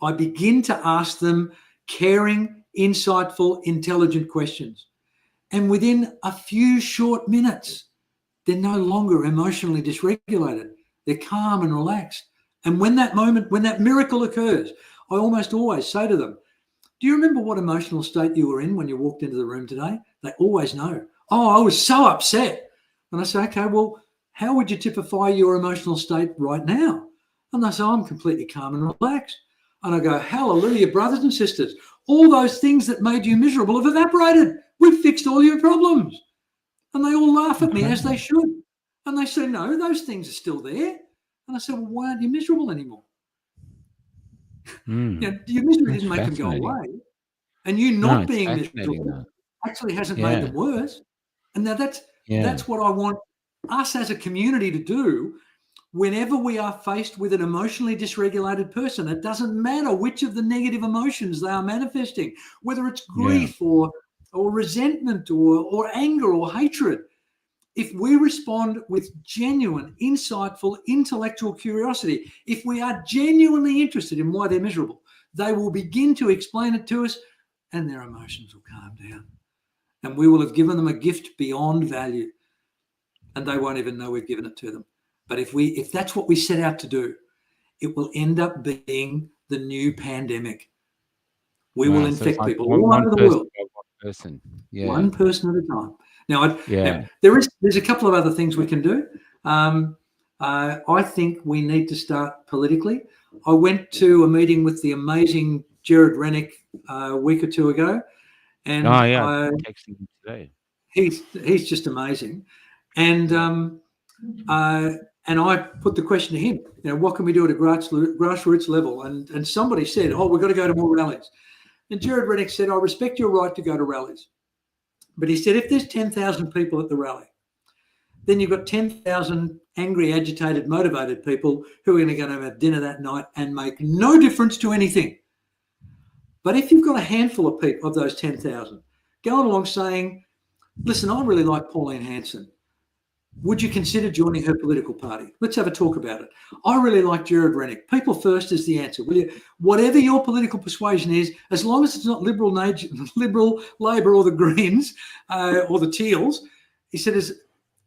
B: I begin to ask them caring, insightful, intelligent questions. And within a few short minutes, they're no longer emotionally dysregulated. They're calm and relaxed. And when that miracle occurs, I almost always say to them, do you remember what emotional state you were in when you walked into the room today? They always know. Oh, I was so upset. And I say, okay, well, how would you typify your emotional state right now? And they say, I'm completely calm and relaxed. And I go, hallelujah, brothers and sisters. All those things that made you miserable have evaporated. We've fixed all your problems. And they all laugh at me, as they should. And they say, no, those things are still there. And I said, well, why aren't you miserable anymore? Your misery didn't make them go away. And you not being miserable actually hasn't made them worse. And now that's what I want us as a community to do, whenever we are faced with an emotionally dysregulated person, it doesn't matter which of the negative emotions they are manifesting, whether it's grief or resentment or anger or hatred. If we respond with genuine, insightful, intellectual curiosity, if we are genuinely interested in why they're miserable, they will begin to explain it to us and their emotions will calm down. And we will have given them a gift beyond value. And they won't even know we've given it to them. But if that's what we set out to do, it will end up being the new pandemic. We will infect like people all over the world. One person at a time. Now, there's a couple of other things we can do. I think we need to start politically. I went to a meeting with the amazing Jared Rennick a week or two ago, and
A: I'm texting him today.
B: He's just amazing, and I put the question to him. What can we do at a grassroots level? And somebody said, we've got to go to more rallies. And Jared Rennick said, I respect your right to go to rallies. But he said, if there's 10,000 people at the rally, then you've got 10,000 angry, agitated, motivated people who are going to go and have dinner that night and make no difference to anything. But if you've got a handful of people of those 10,000 going along saying, listen, I really like Pauline Hanson. Would you consider joining her political party? Let's have a talk about it. I really like Jared Rennick. People first is the answer. Will you? Whatever your political persuasion is, as long as it's not Liberal, Labor or the Greens or the Teals, he said,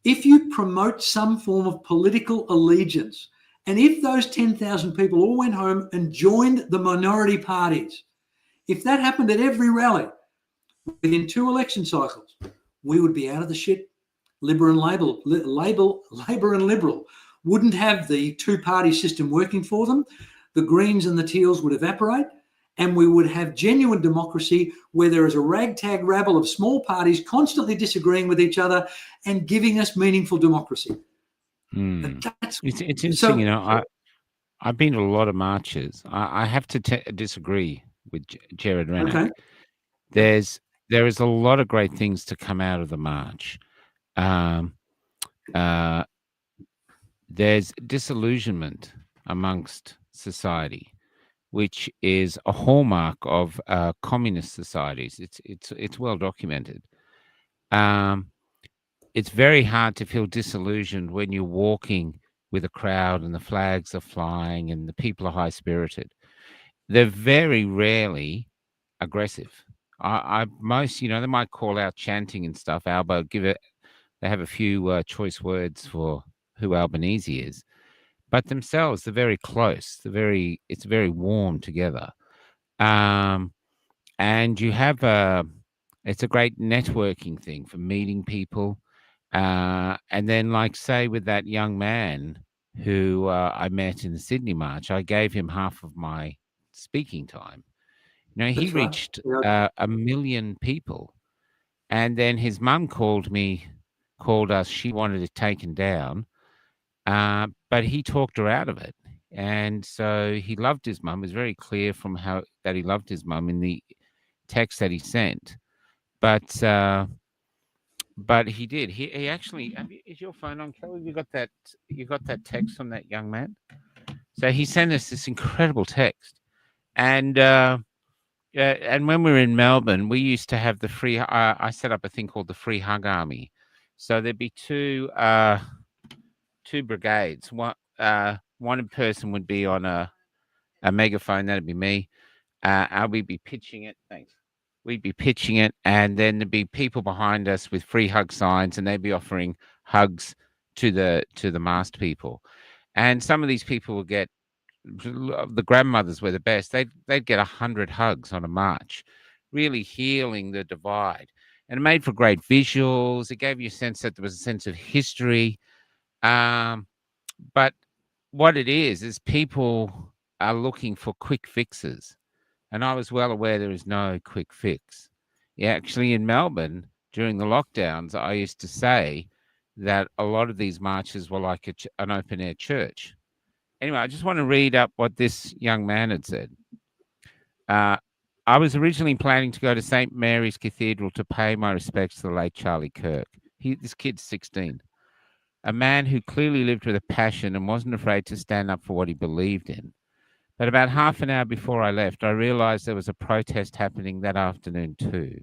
B: if you promote some form of political allegiance, and if those 10,000 people all went home and joined the minority parties, if that happened at every rally within 2 election cycles, we would be out of the shit. Labor and Liberal wouldn't have the 2-party system working for them. The Greens and the Teals would evaporate, and we would have genuine democracy where there is a ragtag rabble of small parties constantly disagreeing with each other and giving us meaningful democracy.
A: It's interesting, I've been to a lot of marches. I have to disagree with Jared Rennick.
B: Okay.
A: There is a lot of great things to come out of the march. There's disillusionment amongst society, which is a hallmark of communist societies. It's well documented. It's very hard to feel disillusioned when you're walking with a crowd and the flags are flying and the people are high spirited. They're very rarely aggressive. Most, they might call out chanting and stuff. They have a few choice words for who Albanese is, but themselves, they're very close. It's very warm together. And you have it's a great networking thing for meeting people. And then, like, say, with that young man who I met in the Sydney March, I gave him half of my speaking time. He reached 1 million people. And then his mum called us. She wanted it taken down. But he talked her out of it. And so he loved his mum. It was very clear from that he loved his mum in the text that he sent. But he did. He actually, is your phone on, Kelly? You got that text from that young man? So he sent us this incredible text. And when we were in Melbourne, we used to have the free. I set up a thing called the Free Hug Army. So there'd be two brigades. One person would be on a megaphone. That'd be me. We'd be pitching it. Thanks. We'd be pitching it, and then there'd be people behind us with free hug signs, and they'd be offering hugs to the masked people. And some of these people would get. The grandmothers were the best. They'd get 100 hugs on a march, really healing the divide. And it made for great visuals. It gave you a sense that there was a sense of history. But what it is people are looking for quick fixes. And I was well aware there is no quick fix. Yeah, actually, in Melbourne, during the lockdowns, I used to say that a lot of these marches were like an open-air church. Anyway, I just want to read up what this young man had said. I was originally planning to go to St. Mary's Cathedral to pay my respects to the late Charlie Kirk. This kid's 16. a man who clearly lived with a passion and wasn't afraid to stand up for what he believed in. But about half an hour before I left, I realized there was a protest happening that afternoon too.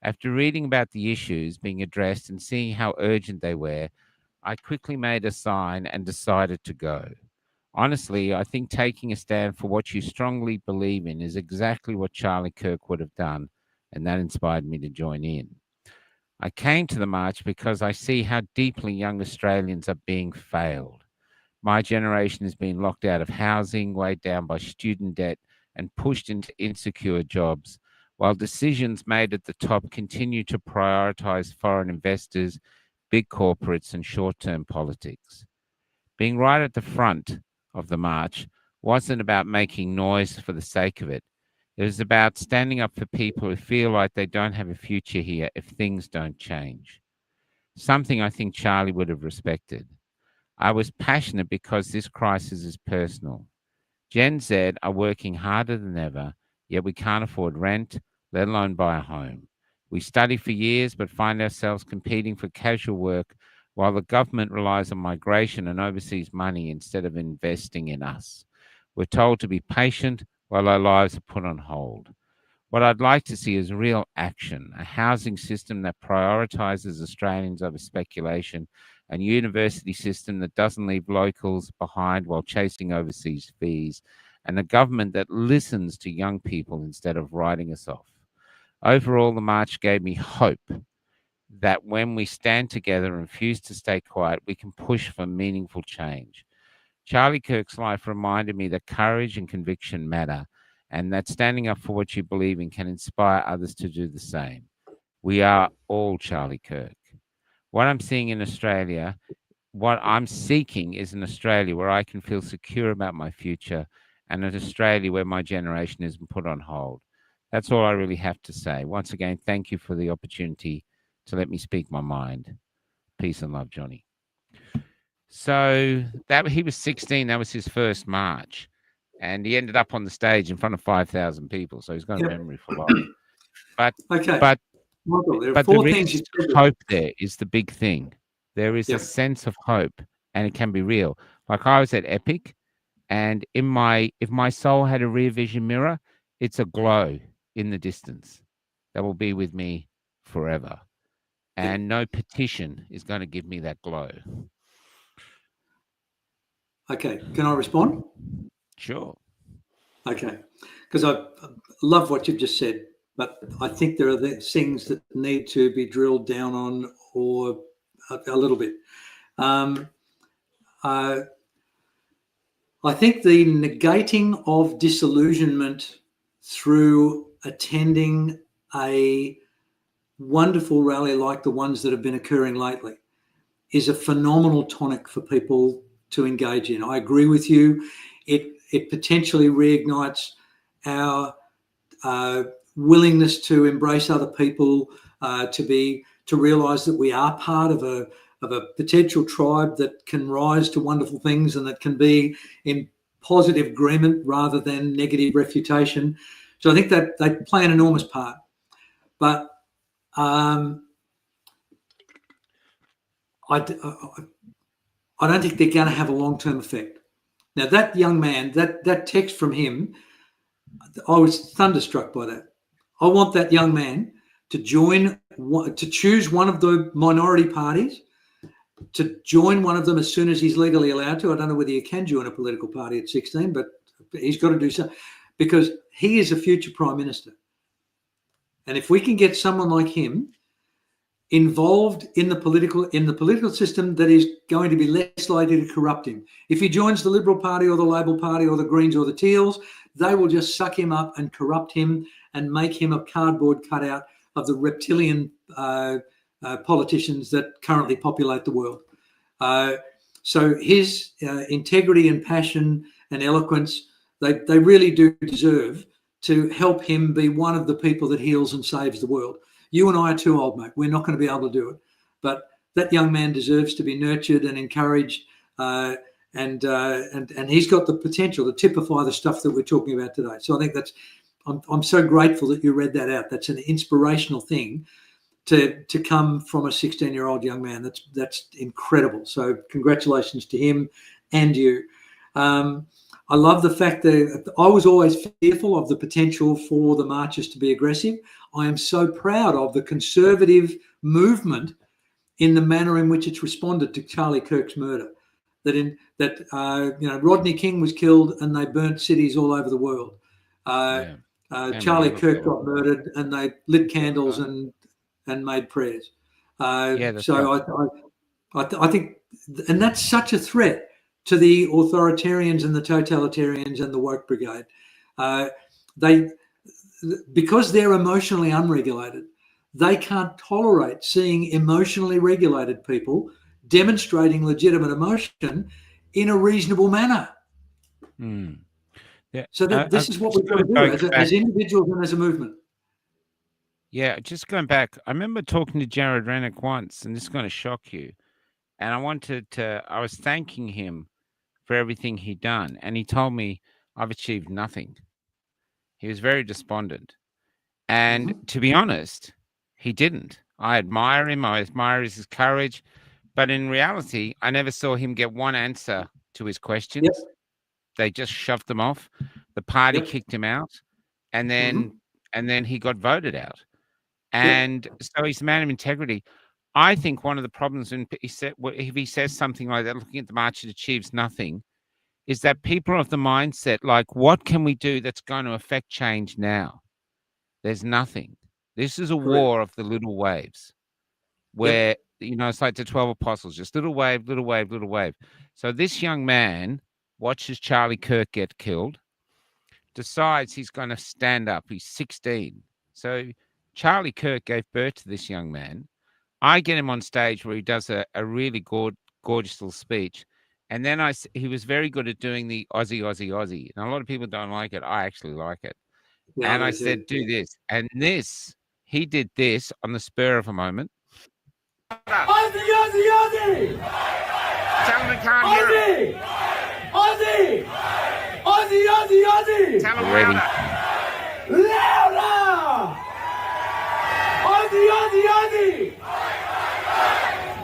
A: After reading about the issues being addressed and seeing how urgent they were, I quickly made a sign and decided to go. Honestly, I think taking a stand for what you strongly believe in is exactly what Charlie Kirk would have done, and that inspired me to join in. I came to the march because I see how deeply young Australians are being failed. My generation has been locked out of housing, weighed down by student debt, and pushed into insecure jobs, while decisions made at the top continue to prioritize foreign investors, big corporates, and short term politics. Being right at the front of the march wasn't about making noise for the sake of it. It was about standing up for people who feel like they don't have a future here if things don't change. Something I think Charlie would have respected. I was passionate because this crisis is personal. Gen Z are working harder than ever, yet we can't afford rent, let alone buy a home. We study for years but find ourselves competing for casual work while the government relies on migration and overseas money instead of investing in us. We're told to be patient while our lives are put on hold. What I'd like to see is real action, a housing system that prioritizes Australians over speculation, and university system that doesn't leave locals behind while chasing overseas fees, and a government that listens to young people instead of writing us off. Overall, the march gave me hope that when we stand together and refuse to stay quiet, we can push for meaningful change. Charlie Kirk's life reminded me that courage and conviction matter, and that standing up for what you believe in can inspire others to do the same. We are all Charlie Kirk. What I'm seeing in Australia, what I'm seeking is an Australia where I can feel secure about my future, and an Australia where my generation isn't put on hold. That's all I really have to say. Once again, thank you for the opportunity to let me speak my mind. Peace and love, Johnny. So that he was 16. That was his first march, and he ended up on the stage in front of 5,000 people. So he's got a memory for life. But
B: Okay.
A: but
B: Michael, there are
A: but
B: four
A: there
B: things
A: is
B: you said.
A: hope. There is the big thing. There is a
B: Yep.
A: sense of hope, and it can be real. Like I was at Epic, and if my soul had a rear vision mirror, it's a glow in the distance that will be with me forever. And no petition is going to give me that glow.
B: Okay. Can I respond?
A: Sure.
B: Okay. Because I love what you've just said, but I think there are things that need to be drilled down on or a little bit. I think the negating of disillusionment through attending a wonderful rally like the ones that have been occurring lately is a phenomenal tonic for people to engage in. I agree with you. It potentially reignites our willingness to embrace other people, to realise that we are part of a potential tribe that can rise to wonderful things and that can be in positive agreement rather than negative refutation. So I think that they play an enormous part. But I don't think they're going to have a long-term effect. Now, that young man, that text from him, I was thunderstruck by that. I want that young man to choose one of the minority parties, to join one of them as soon as he's legally allowed to. I don't know whether you can join a political party at 16, but he's got to do so because he is a future Prime Minister. And if we can get someone like him involved in the political system that is going to be less likely to corrupt him. If he joins the Liberal Party or the Labor Party or the Greens or the Teals, they will just suck him up and corrupt him and make him a cardboard cutout of the reptilian politicians that currently populate the world. So his integrity and passion and eloquence, they really do deserve to help him be one of the people that heals and saves the world. You and I are too old, mate. We're not going to be able to do it. But that young man deserves to be nurtured and encouraged, and he's got the potential to typify the stuff that we're talking about today. So I think I'm so grateful that you read that out. That's an inspirational thing to come from a 16-year-old young man. That's incredible. So congratulations to him and you. I love the fact that I was always fearful of the potential for the marches to be aggressive. I am so proud of the conservative movement in the manner in which it's responded to Charlie Kirk's murder. Rodney King was killed and they burnt cities all over the world. Charlie Kirk got murdered and they lit candles and made prayers. I think, and that's such a threat to the authoritarians and the totalitarians and the woke brigade. Because they're emotionally unregulated, they can't tolerate seeing emotionally regulated people demonstrating legitimate emotion in a reasonable manner.
A: Yeah.
B: So this is what we've got to do as individuals and as a movement.
A: Yeah, just going back, I remember talking to Jared Rennick once, and this is going to shock you. And I was thanking him for everything he'd done. And he told me, I've achieved nothing. He was very despondent. And to be honest, he didn't. I admire him. I admire his courage. But in reality, I never saw him get one answer to his questions. Yep. They just shoved them off. The party kicked him out. And then he got voted out. And so he's a man of integrity. I think one of the problems when if he says something like that, looking at the march, it achieves nothing, is that people are of the mindset, like, what can we do that's going to affect change now? There's nothing. This is a war of the little waves where, it's like the 12 apostles, just little wave, little wave, little wave. So this young man watches Charlie Kirk get killed, decides he's going to stand up. He's 16. So Charlie Kirk gave birth to this young man. I get him on stage where he does a really gorgeous little speech. And then he was very good at doing the Aussie, Aussie, Aussie. And a lot of people don't like it. I actually like it. Yeah, and I said, do this. And he did this on the spur of a moment.
C: Aussie, Aussie, Aussie!
A: Tell him we can't hear him.
C: Aussie! Aussie, Aussie, Aussie!
A: Tell him
C: louder! Louder! Aussie, Aussie, Aussie!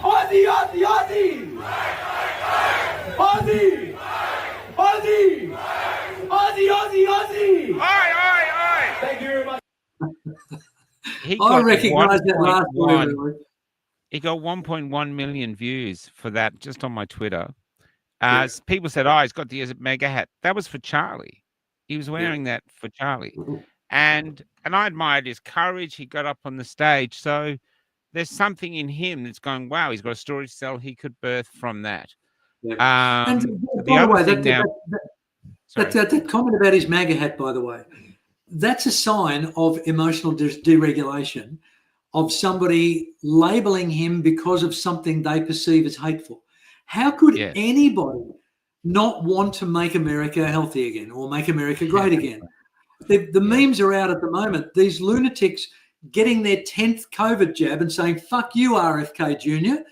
C: Aussie, Aussie, Aussie! Aussie! Aussie! Aussie, Aussie, Aussie!
A: Oi, oi, oi!
C: Thank you very much.
B: I recognise that last word.
A: He got 1.1 million views for that just on my Twitter. People said, he's got the mega hat. That was for Charlie. He was wearing that for Charlie. And I admired his courage. He got up on the stage. So there's something in him that's going, wow, he's got a story to tell. He could birth from that.
B: Yeah. And by the way, that comment about his MAGA hat, by the way, that's a sign of emotional deregulation of somebody labeling him because of something they perceive as hateful. How could anybody not want to make America healthy again or make America great again? The memes are out at the moment. These lunatics getting their 10th COVID jab and saying, fuck you, RFK Jr.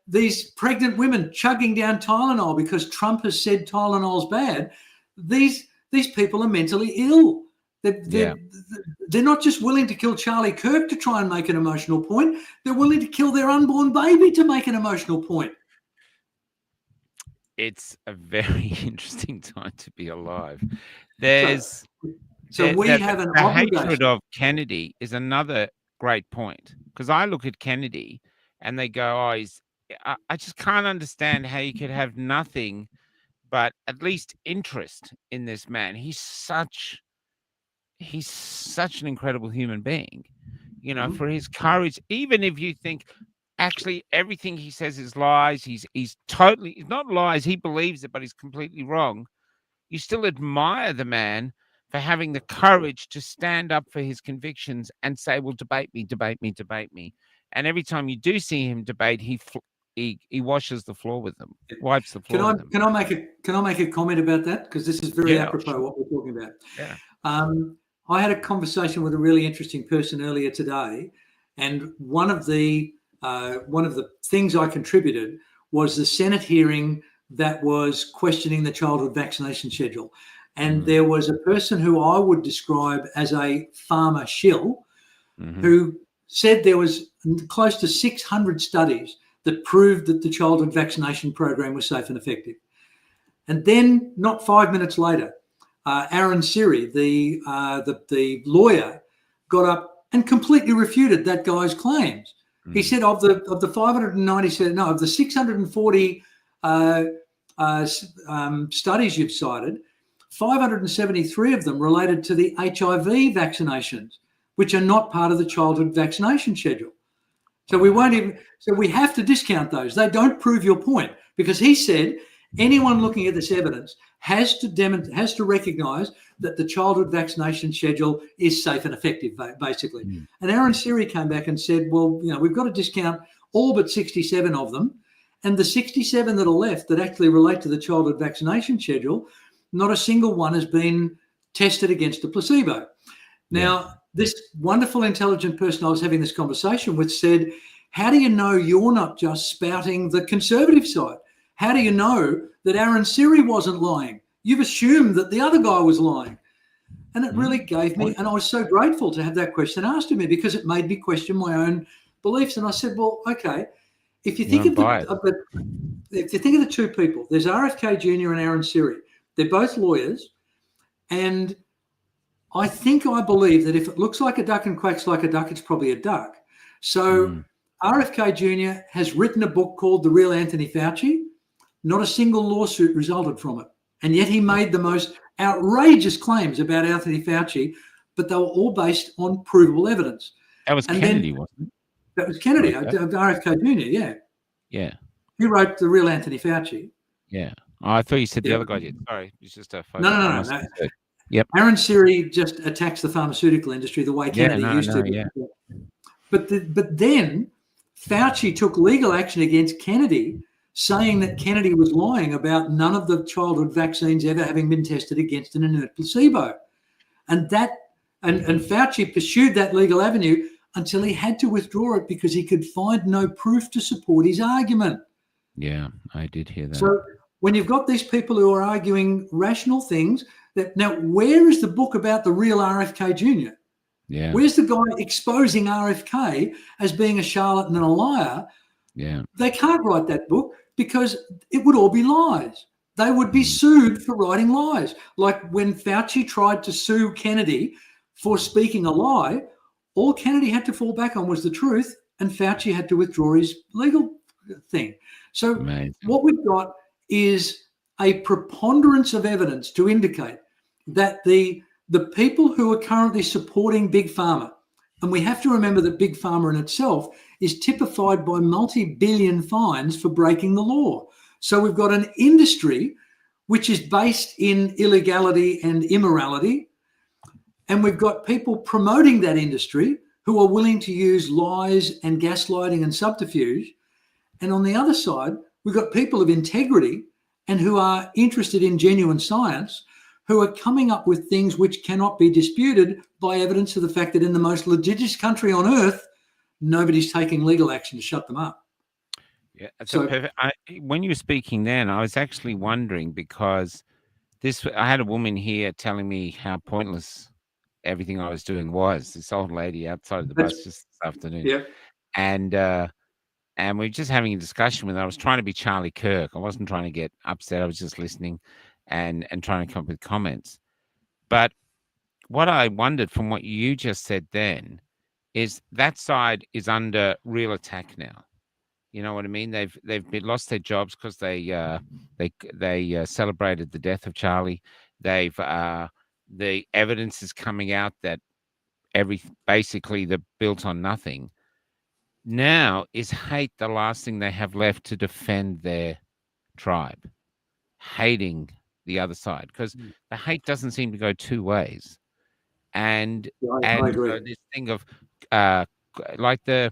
B: These pregnant women chugging down Tylenol because Trump has said Tylenol's bad. These people are mentally ill. They're not just willing to kill Charlie Kirk to try and make an emotional point. They're willing to kill their unborn baby to make an emotional point.
A: It's a very interesting time to be alive. There's
B: we have an obligation.
A: Hatred of Kennedy is another great point, because I look at Kennedy and they go, I just can't understand how you could have nothing but at least interest in this man. He's such an incredible human being, for his courage. Even if you think actually everything he says is lies, he's not lies, he believes it, but he's completely wrong. You still admire the man for having the courage to stand up for his convictions and say, well, debate me, debate me, debate me. And every time you do see him debate, he washes the floor with them, wipes the floor with them.
B: Can I make a comment about that? Because this is very apropos what we're talking about.
A: Yeah.
B: I had a conversation with a really interesting person earlier today, and one of the things I contributed was the Senate hearing that was questioning the childhood vaccination schedule. And there was a person who I would describe as a farmer shill who said there was close to 600 studies that proved that the childhood vaccination program was safe and effective. And then, not 5 minutes later, Aaron Siri, the lawyer, got up and completely refuted that guy's claims. He said of the 640 studies you've cited, 573 of them related to the HIV vaccinations, which are not part of the childhood vaccination schedule. So we have to discount those. They don't prove your point, because he said anyone looking at this evidence has to recognise that the childhood vaccination schedule is safe and effective, basically. And Aaron Siri came back and said, well, we've got to discount all but 67 of them. And the 67 that are left that actually relate to the childhood vaccination schedule, not a single one has been tested against a placebo. Now, this wonderful, intelligent person I was having this conversation with said, how do you know you're not just spouting the conservative side? How do you know that Aaron Siri wasn't lying? You've assumed that the other guy was lying. And it really gave me, and I was so grateful to have that question asked of me, because it made me question my own beliefs. And I said, well, okay, if you think of the two people, there's RFK Jr. and Aaron Siri. They're both lawyers. And I believe that if it looks like a duck and quacks like a duck, it's probably a duck. So RFK Jr. has written a book called The Real Anthony Fauci. Not a single lawsuit resulted from it. And yet he made the most outrageous claims about Anthony Fauci, but they were all based on provable evidence.
A: That was Kennedy, wasn't it?
B: That was Kennedy, RFK Jr., yeah.
A: Yeah.
B: He wrote The Real Anthony Fauci.
A: Yeah. Oh, I thought you said the other guy did. Sorry, it's just a focus.
B: No.
A: Yep.
B: Aaron Siri just attacks the pharmaceutical industry the way Kennedy used to.
A: Yeah.
B: But then Fauci took legal action against Kennedy, saying that Kennedy was lying about none of the childhood vaccines ever having been tested against an inert placebo. And Fauci pursued that legal avenue until he had to withdraw it because he could find no proof to support his argument.
A: Yeah, I did hear that.
B: So when you've got these people who are arguing rational things, now where is the book about the real RFK Jr.?
A: Yeah.
B: Where's the guy exposing RFK as being a charlatan and a liar?
A: Yeah.
B: They can't write that book because it would all be lies. They would be sued for writing lies. Like when Fauci tried to sue Kennedy for speaking a lie, all Kennedy had to fall back on was the truth, and Fauci had to withdraw his legal thing. So what we've got is a preponderance of evidence to indicate that the people who are currently supporting Big Pharma, and we have to remember that Big Pharma in itself is typified by multi-billion fines for breaking the law. So we've got an industry which is based in illegality and immorality, and we've got people promoting that industry who are willing to use lies and gaslighting and subterfuge. And on the other side, we've got people of integrity and who are interested in genuine science, who are coming up with things which cannot be disputed by evidence of the fact that in the most litigious country on earth, nobody's taking legal action to shut them up.
A: Yeah, so perfect. When you were speaking then, I was actually wondering, because I had a woman here telling me how pointless everything I was doing was. This old lady outside of the bus just this afternoon.
B: Yeah.
A: And we were just having a discussion with her. I was trying to be Charlie Kirk. I wasn't trying to get upset. I was just listening and trying to come up with comments. But what I wondered from what you just said then is that side is under real attack now. You know what I mean? They've lost their jobs because they celebrated the death of Charlie. The evidence is coming out that basically they're built on nothing. Now is hate the last thing they have left to defend their tribe, hating the other side, because the hate doesn't seem to go two ways. And
B: I agree.
A: This thing of like was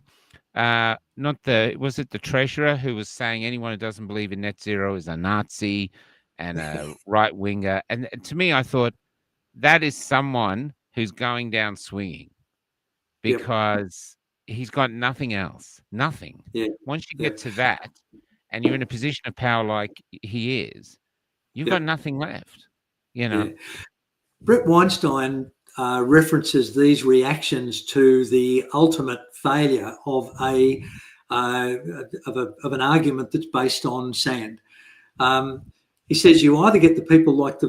A: it the treasurer who was saying anyone who doesn't believe in net zero is a Nazi and a right winger. And to me, I thought that is someone who's going down swinging because he's got nothing else, nothing.
B: Yeah.
A: Once you get to that and you're in a position of power like he is, you've got nothing left, you know.
B: Yeah. Brett Weinstein references these reactions to the ultimate failure of an argument that's based on sand. He says you either get the people like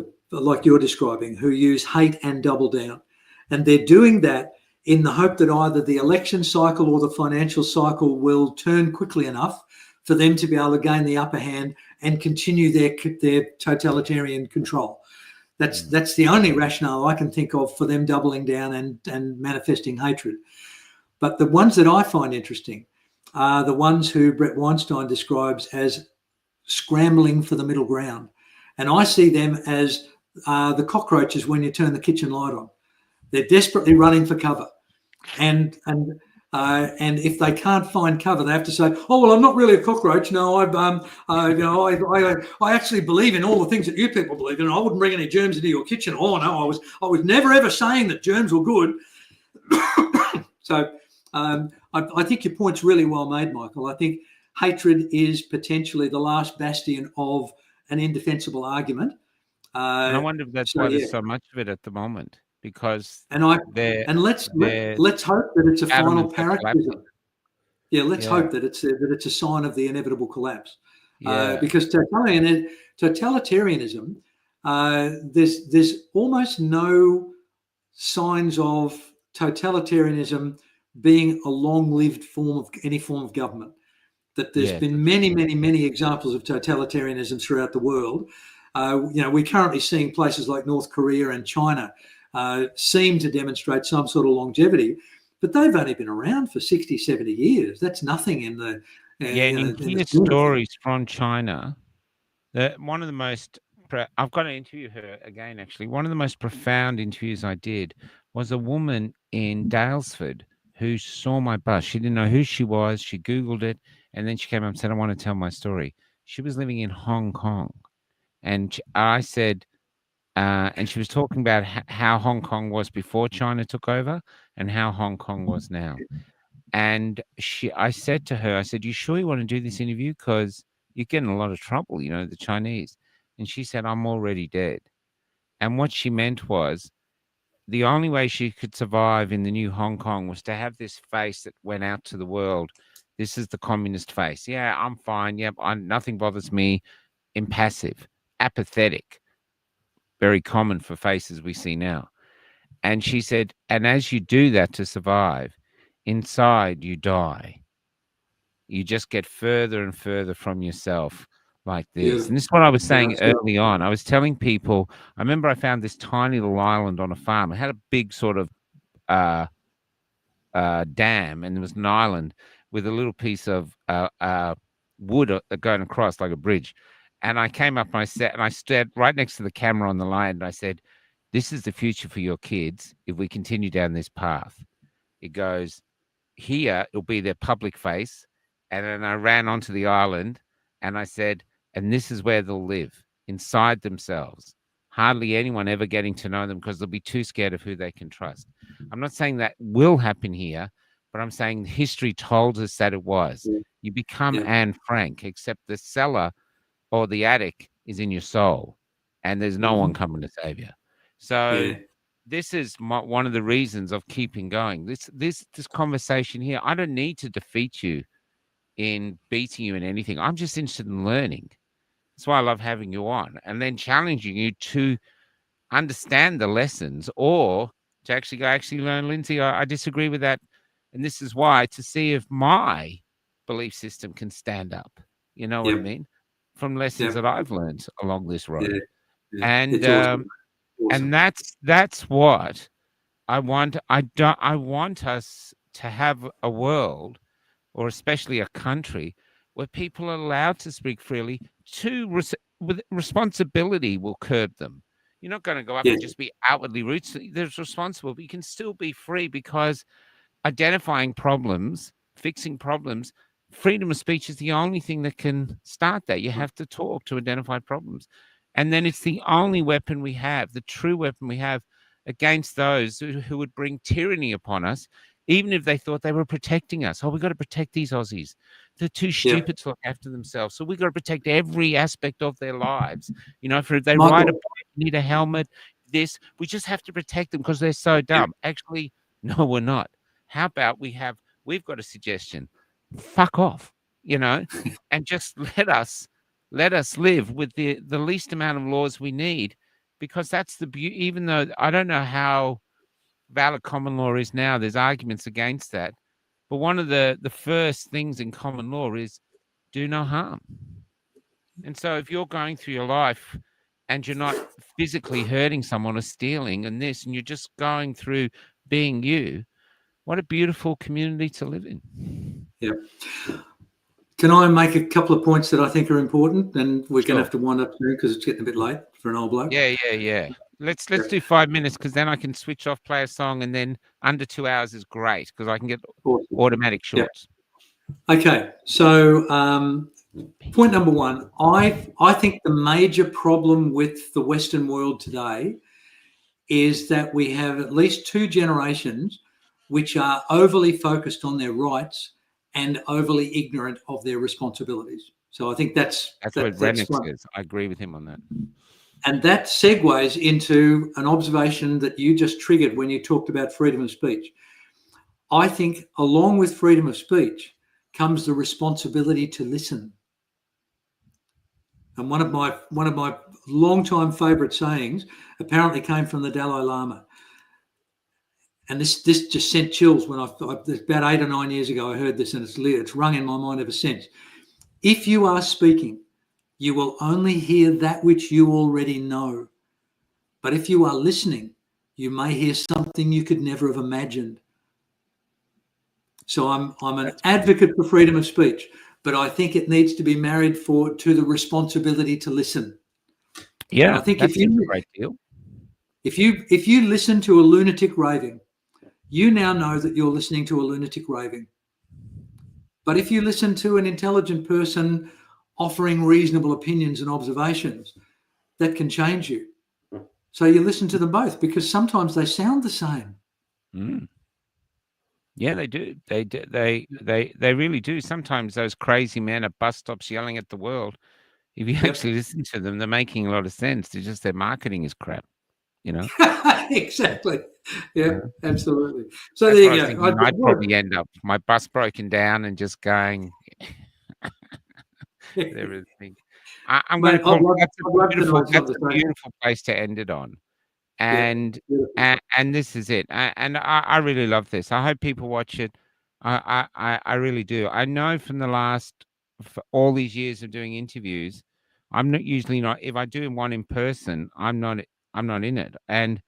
B: you're describing, who use hate and double down, and they're doing that in the hope that either the election cycle or the financial cycle will turn quickly enough for them to be able to gain the upper hand and continue their totalitarian control. That's the only rationale I can think of for them doubling down and manifesting hatred. But the ones that I find interesting are the ones who Brett Weinstein describes as scrambling for the middle ground. And I see them as the cockroaches when you turn the kitchen light on. They're desperately running for cover. And if they can't find cover, they have to say, "Oh well, I'm not really a cockroach. No, I actually believe in all the things that you people believe in. I wouldn't bring any germs into your kitchen. Oh no, I was never ever saying that germs were good." So I think your point's really well made, Michael. I think hatred is potentially the last bastion of an indefensible argument.
A: And I wonder if that's why there's so much of it at the moment. Because
B: let's hope that it's a final paroxysm. Yeah, let's hope that it's a sign of the inevitable collapse. Because totalitarianism, there's almost no signs of totalitarianism being a long-lived form of government. That there's been many examples of totalitarianism throughout the world. We're currently seeing places like North Korea and China seem to demonstrate some sort of longevity, but they've only been around for 60, 70 years. That's nothing in the...
A: and you hear stories from China. One of the most... I've got to interview her again, actually. One of the most profound interviews I did was a woman in Daylesford who saw my bus. She didn't know who she was. She Googled it, and then she came up and said, "I want to tell my story." She was living in Hong Kong. And I said... and she was talking about how Hong Kong was before China took over and how Hong Kong was now. And I said to her, "You sure you want to do this interview? Because you're getting a lot of trouble, the Chinese." And she said, "I'm already dead." And what she meant was the only way she could survive in the new Hong Kong was to have this face that went out to the world. This is the communist face. Yeah, I'm fine. Yep, nothing bothers me. Impassive, apathetic. Very common for faces we see now. And she said, and as you do that to survive, inside you die. You just get further and further from yourself like this. And this is what I was saying early on. I was telling people, I remember I found this tiny little island on a farm. It had a big sort of dam, and there was an island with a little piece of wood going across like a bridge. And I came up and I stood right next to the camera on the line, and I said, "This is the future for your kids if we continue down this path." It goes, here, it'll be their public face. And then I ran onto the island and I said, "And this is where they'll live, inside themselves. Hardly anyone ever getting to know them because they'll be too scared of who they can trust." I'm not saying that will happen here, but I'm saying history told us that it was. You become Anne Frank, except the cellar or the attic is in your soul, and there's no one coming to save you. So this is one of the reasons of keeping going. This conversation here, I don't need to defeat you in beating you in anything. I'm just interested in learning. That's why I love having you on, and then challenging you to understand the lessons or to actually learn, Lindsay, I disagree with that. And this is why, to see if my belief system can stand up. You know what I mean? From lessons that I've learned along this road. And awesome. And that's what I want. I want us to have a world, or especially a country, where people are allowed to speak freely. With responsibility will curb them. You're not going to go up and just be outwardly rude. There's responsible, but you can still be free, because identifying problems, fixing problems, freedom of speech is the only thing that can start that. You have to talk to identify problems. And then it's the only weapon we have, the true weapon we have against those who would bring tyranny upon us, even if they thought they were protecting us. Oh, we've got to protect these Aussies. They're too stupid to look after themselves. So we've got to protect every aspect of their lives. If they ride a bike, need a helmet, we just have to protect them because they're so dumb. Actually, no, we're not. How about we have we've got a suggestion. Fuck off, and just let us live with the least amount of laws we need, because that's the beauty. Even though I don't know how valid common law is now, there's arguments against that. But one of the first things in common law is do no harm. And so if you're going through your life and you're not physically hurting someone or stealing and this, and you're just going through being you, what a beautiful community to live in.
B: Yeah. Can I make a couple of points that I think are important? And we're going to have to wind up soon because it's getting a bit late for an old bloke.
A: Yeah. Let's do 5 minutes, because then I can switch off, play a song, and then under 2 hours is great because I can get automatic shorts.
B: Yeah. Okay. So point number one, I think the major problem with the Western world today is that we have at least two generations which are overly focused on their rights and overly ignorant of their responsibilities. So I think that's
A: what Rennick says. I agree with him on that.
B: And that segues into an observation that you just triggered when you talked about freedom of speech. I think along with freedom of speech comes the responsibility to listen. And one of my long-time favourite sayings apparently came from the Dalai Lama. And this just sent chills when about 8 or 9 years ago I heard this, and it's rung in my mind ever since. If you are speaking, you will only hear that which you already know. But if you are listening, you may hear something you could never have imagined. So I'm an advocate for freedom of speech, but I think it needs to be married to the responsibility to listen.
A: Yeah,
B: and I think
A: that's a great deal.
B: If you listen to a lunatic raving, you now know that you're listening to a lunatic raving. But if you listen to an intelligent person offering reasonable opinions and observations, that can change you. So you listen to them both, because sometimes they sound the same.
A: Mm. Yeah, they do. They really do. Sometimes those crazy men at bus stops yelling at the world, if you actually listen to them, they're making a lot of sense. They're just, their marketing is crap,
B: Exactly. Yeah, absolutely. So
A: that's
B: there you go.
A: I'd probably end up my bus broken down and just going everything. I'm going to call that's a beautiful place to end it on. And and this is it. And I really love this. I hope people watch it. I really do. I know from for all these years of doing interviews, I'm not usually not. If I do one in person, I'm not in it. And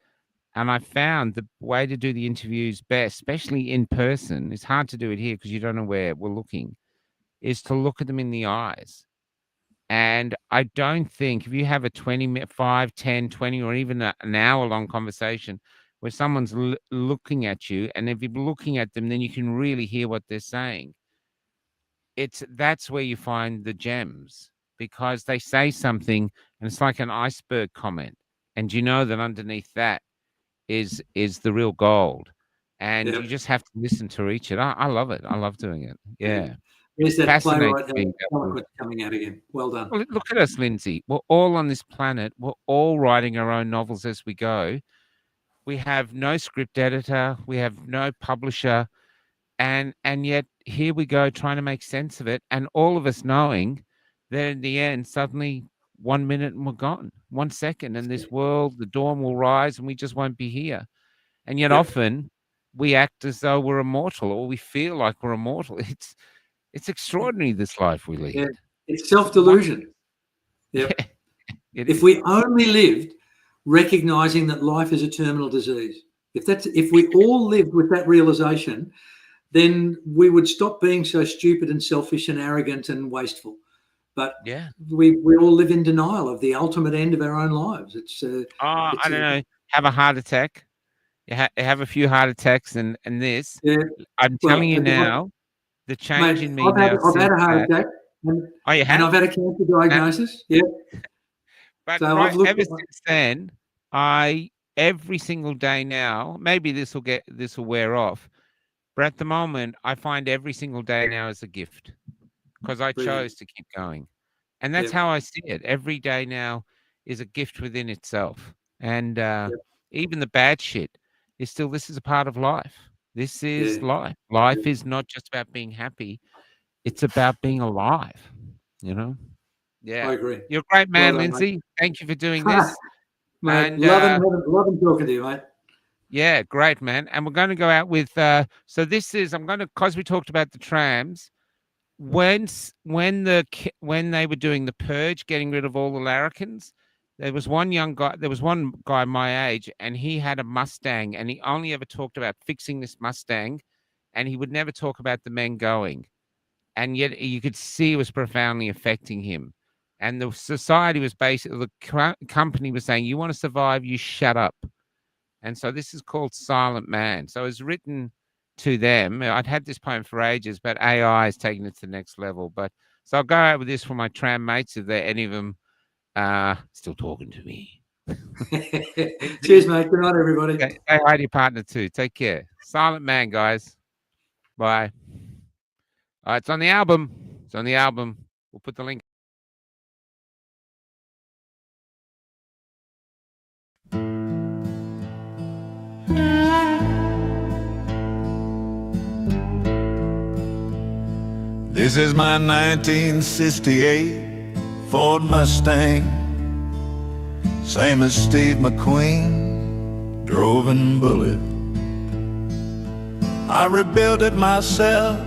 A: I found the way to do the interviews best, especially in person, it's hard to do it here because you don't know where we're looking, is to look at them in the eyes. And I don't think if you have a 20-minute, 5, 10, 20, or even an hour-long conversation where someone's looking at you, and if you're looking at them, then you can really hear what they're saying. That's where you find the gems, because they say something, and it's like an iceberg comment, and you know that underneath that is the real gold, and you just have to listen to reach it. I love it. I love doing it. Yeah.
B: There's that playwright coming out again. Well done.
A: Well, look at us, Lindsay. We're all on this planet. We're all writing our own novels as we go. We have no script editor. We have no publisher. And yet here we go trying to make sense of it. And all of us knowing that in the end, suddenly 1 minute and we're gone. 1 second. And this world, the dawn will rise and we just won't be here. And yet often we act as though we're immortal, or we feel like we're immortal. It's extraordinary, this life we lead.
B: Yeah. It's self-delusion. Yep. If we only lived recognizing that life is a terminal disease, if we all lived with that realization, then we would stop being so stupid and selfish and arrogant and wasteful. But we all live in denial of the ultimate end of our own lives.
A: I don't know. Have a heart attack. You have a few heart attacks and this. Yeah. I'm telling you now. The change in me now.
B: I've had a heart attack. And I've had a cancer diagnosis. Yeah.
A: But so ever since then, every single day now, maybe this will wear off, but at the moment, I find every single day now is a gift, because I chose to keep going, and that's how I see it. Every day now is a gift within itself, and even the bad shit is still. This is a part of life. This is
B: Yeah.
A: life. Life is not just about being happy. It's about being alive, you know? Yeah.
B: I agree.
A: You're a great
B: Well
A: man,
B: done, mate.
A: Lindsay. Thank you for doing this.
B: Mate,
A: And
B: loving talking to you, mate.
A: yeah, great, man. And we're going to go out with so this is I'm going to because we talked about the trams when when they were doing the purge, getting rid of all the larrikins. There was one guy my age, and he had a Mustang, and he only ever talked about fixing this Mustang, and he would never talk about the men going. And yet you could see it was profoundly affecting him. And the society was basically, the company was saying, you want to survive, you shut up. And so this is called Silent Man. So it's written to them. I'd had this poem for ages, but AI is taking it to the next level. But so I'll go out with this for my tram mates, if there any of them still talking to me.
B: Cheers, mate. Good night, everybody.
A: Okay. Say hi to your partner too. Take care. Silent Man, guys. Bye. It's on the album. It's on the album. We'll put the link.
D: This is my 1968 Ford Mustang, same as Steve McQueen drove in Bullet. I rebuilt it myself,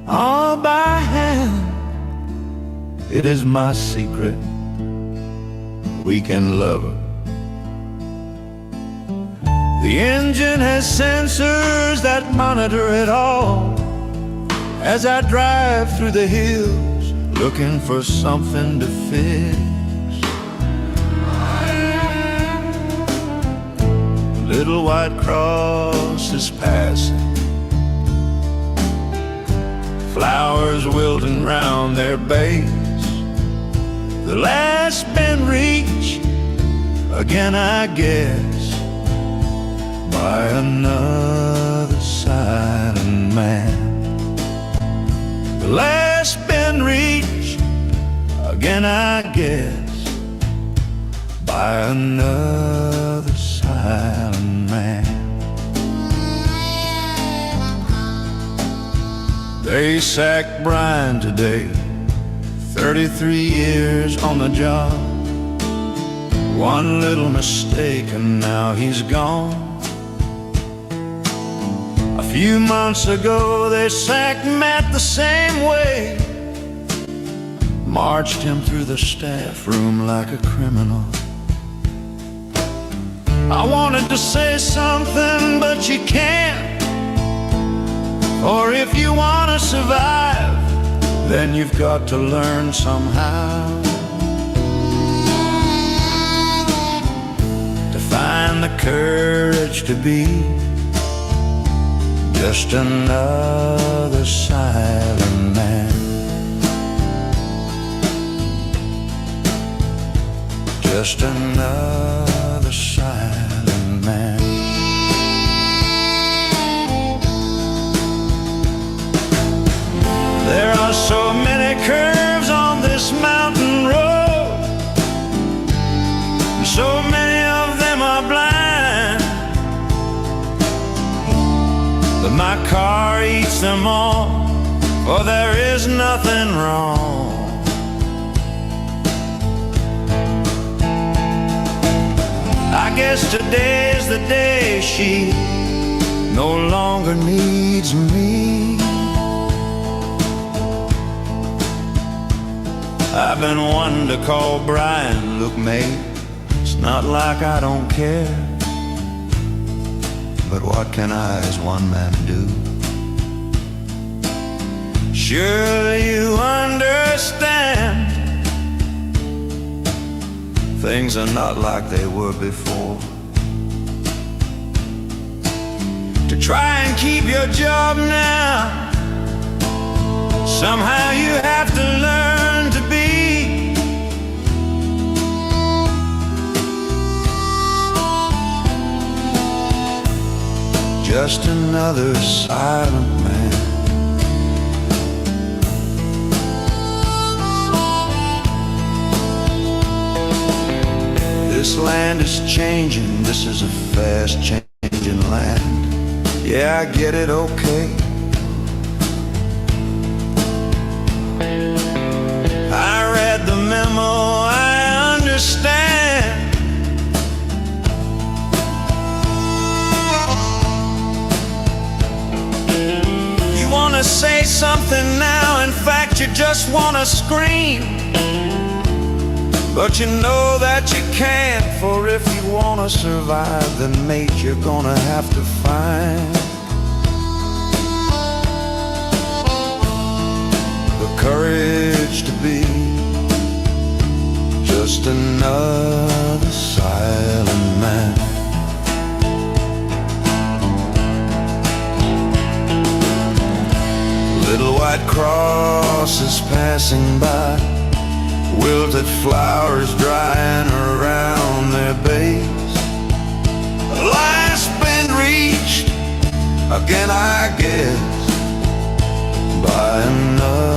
D: all by hand. It is my secret, weekend lover. The engine has sensors that monitor it all as I drive through the hills looking for something to fix. Little white cross is passing, flowers wilting round their base. The last been reached, again I guess, by another silent man. The last been reached, again I guess, by another silent man. They sacked Brian today, 33 years on the job. One little mistake and now he's gone. A few months ago they sacked Matt the same way, marched him through the staff room like a criminal. I wanted to say something but you can't, or if you want to survive, then you've got to learn somehow to find the courage to be just another silent man. Just another silent man. There are so many curves on this mountain road, and so many of them are blind, but my car eats them all, for there is nothing wrong. I guess today's the day she no longer needs me. I've been one to call Brian, look mate, it's not like I don't care, but what can I as one man do? Surely you understand, things are not like they were before. To try and keep your job now, somehow you have to learn to be just another silent man. This land is changing, this is a fast changing land. Yeah, I get it, okay. I read the memo, I understand. You wanna say something now, in fact you just wanna scream. But you know that you can't, for if you wanna survive, then mate, you're gonna have to find the courage to be just another silent man. Little white crosses passing by, wilted flowers drying around their base. Last been reached again, I guess, by another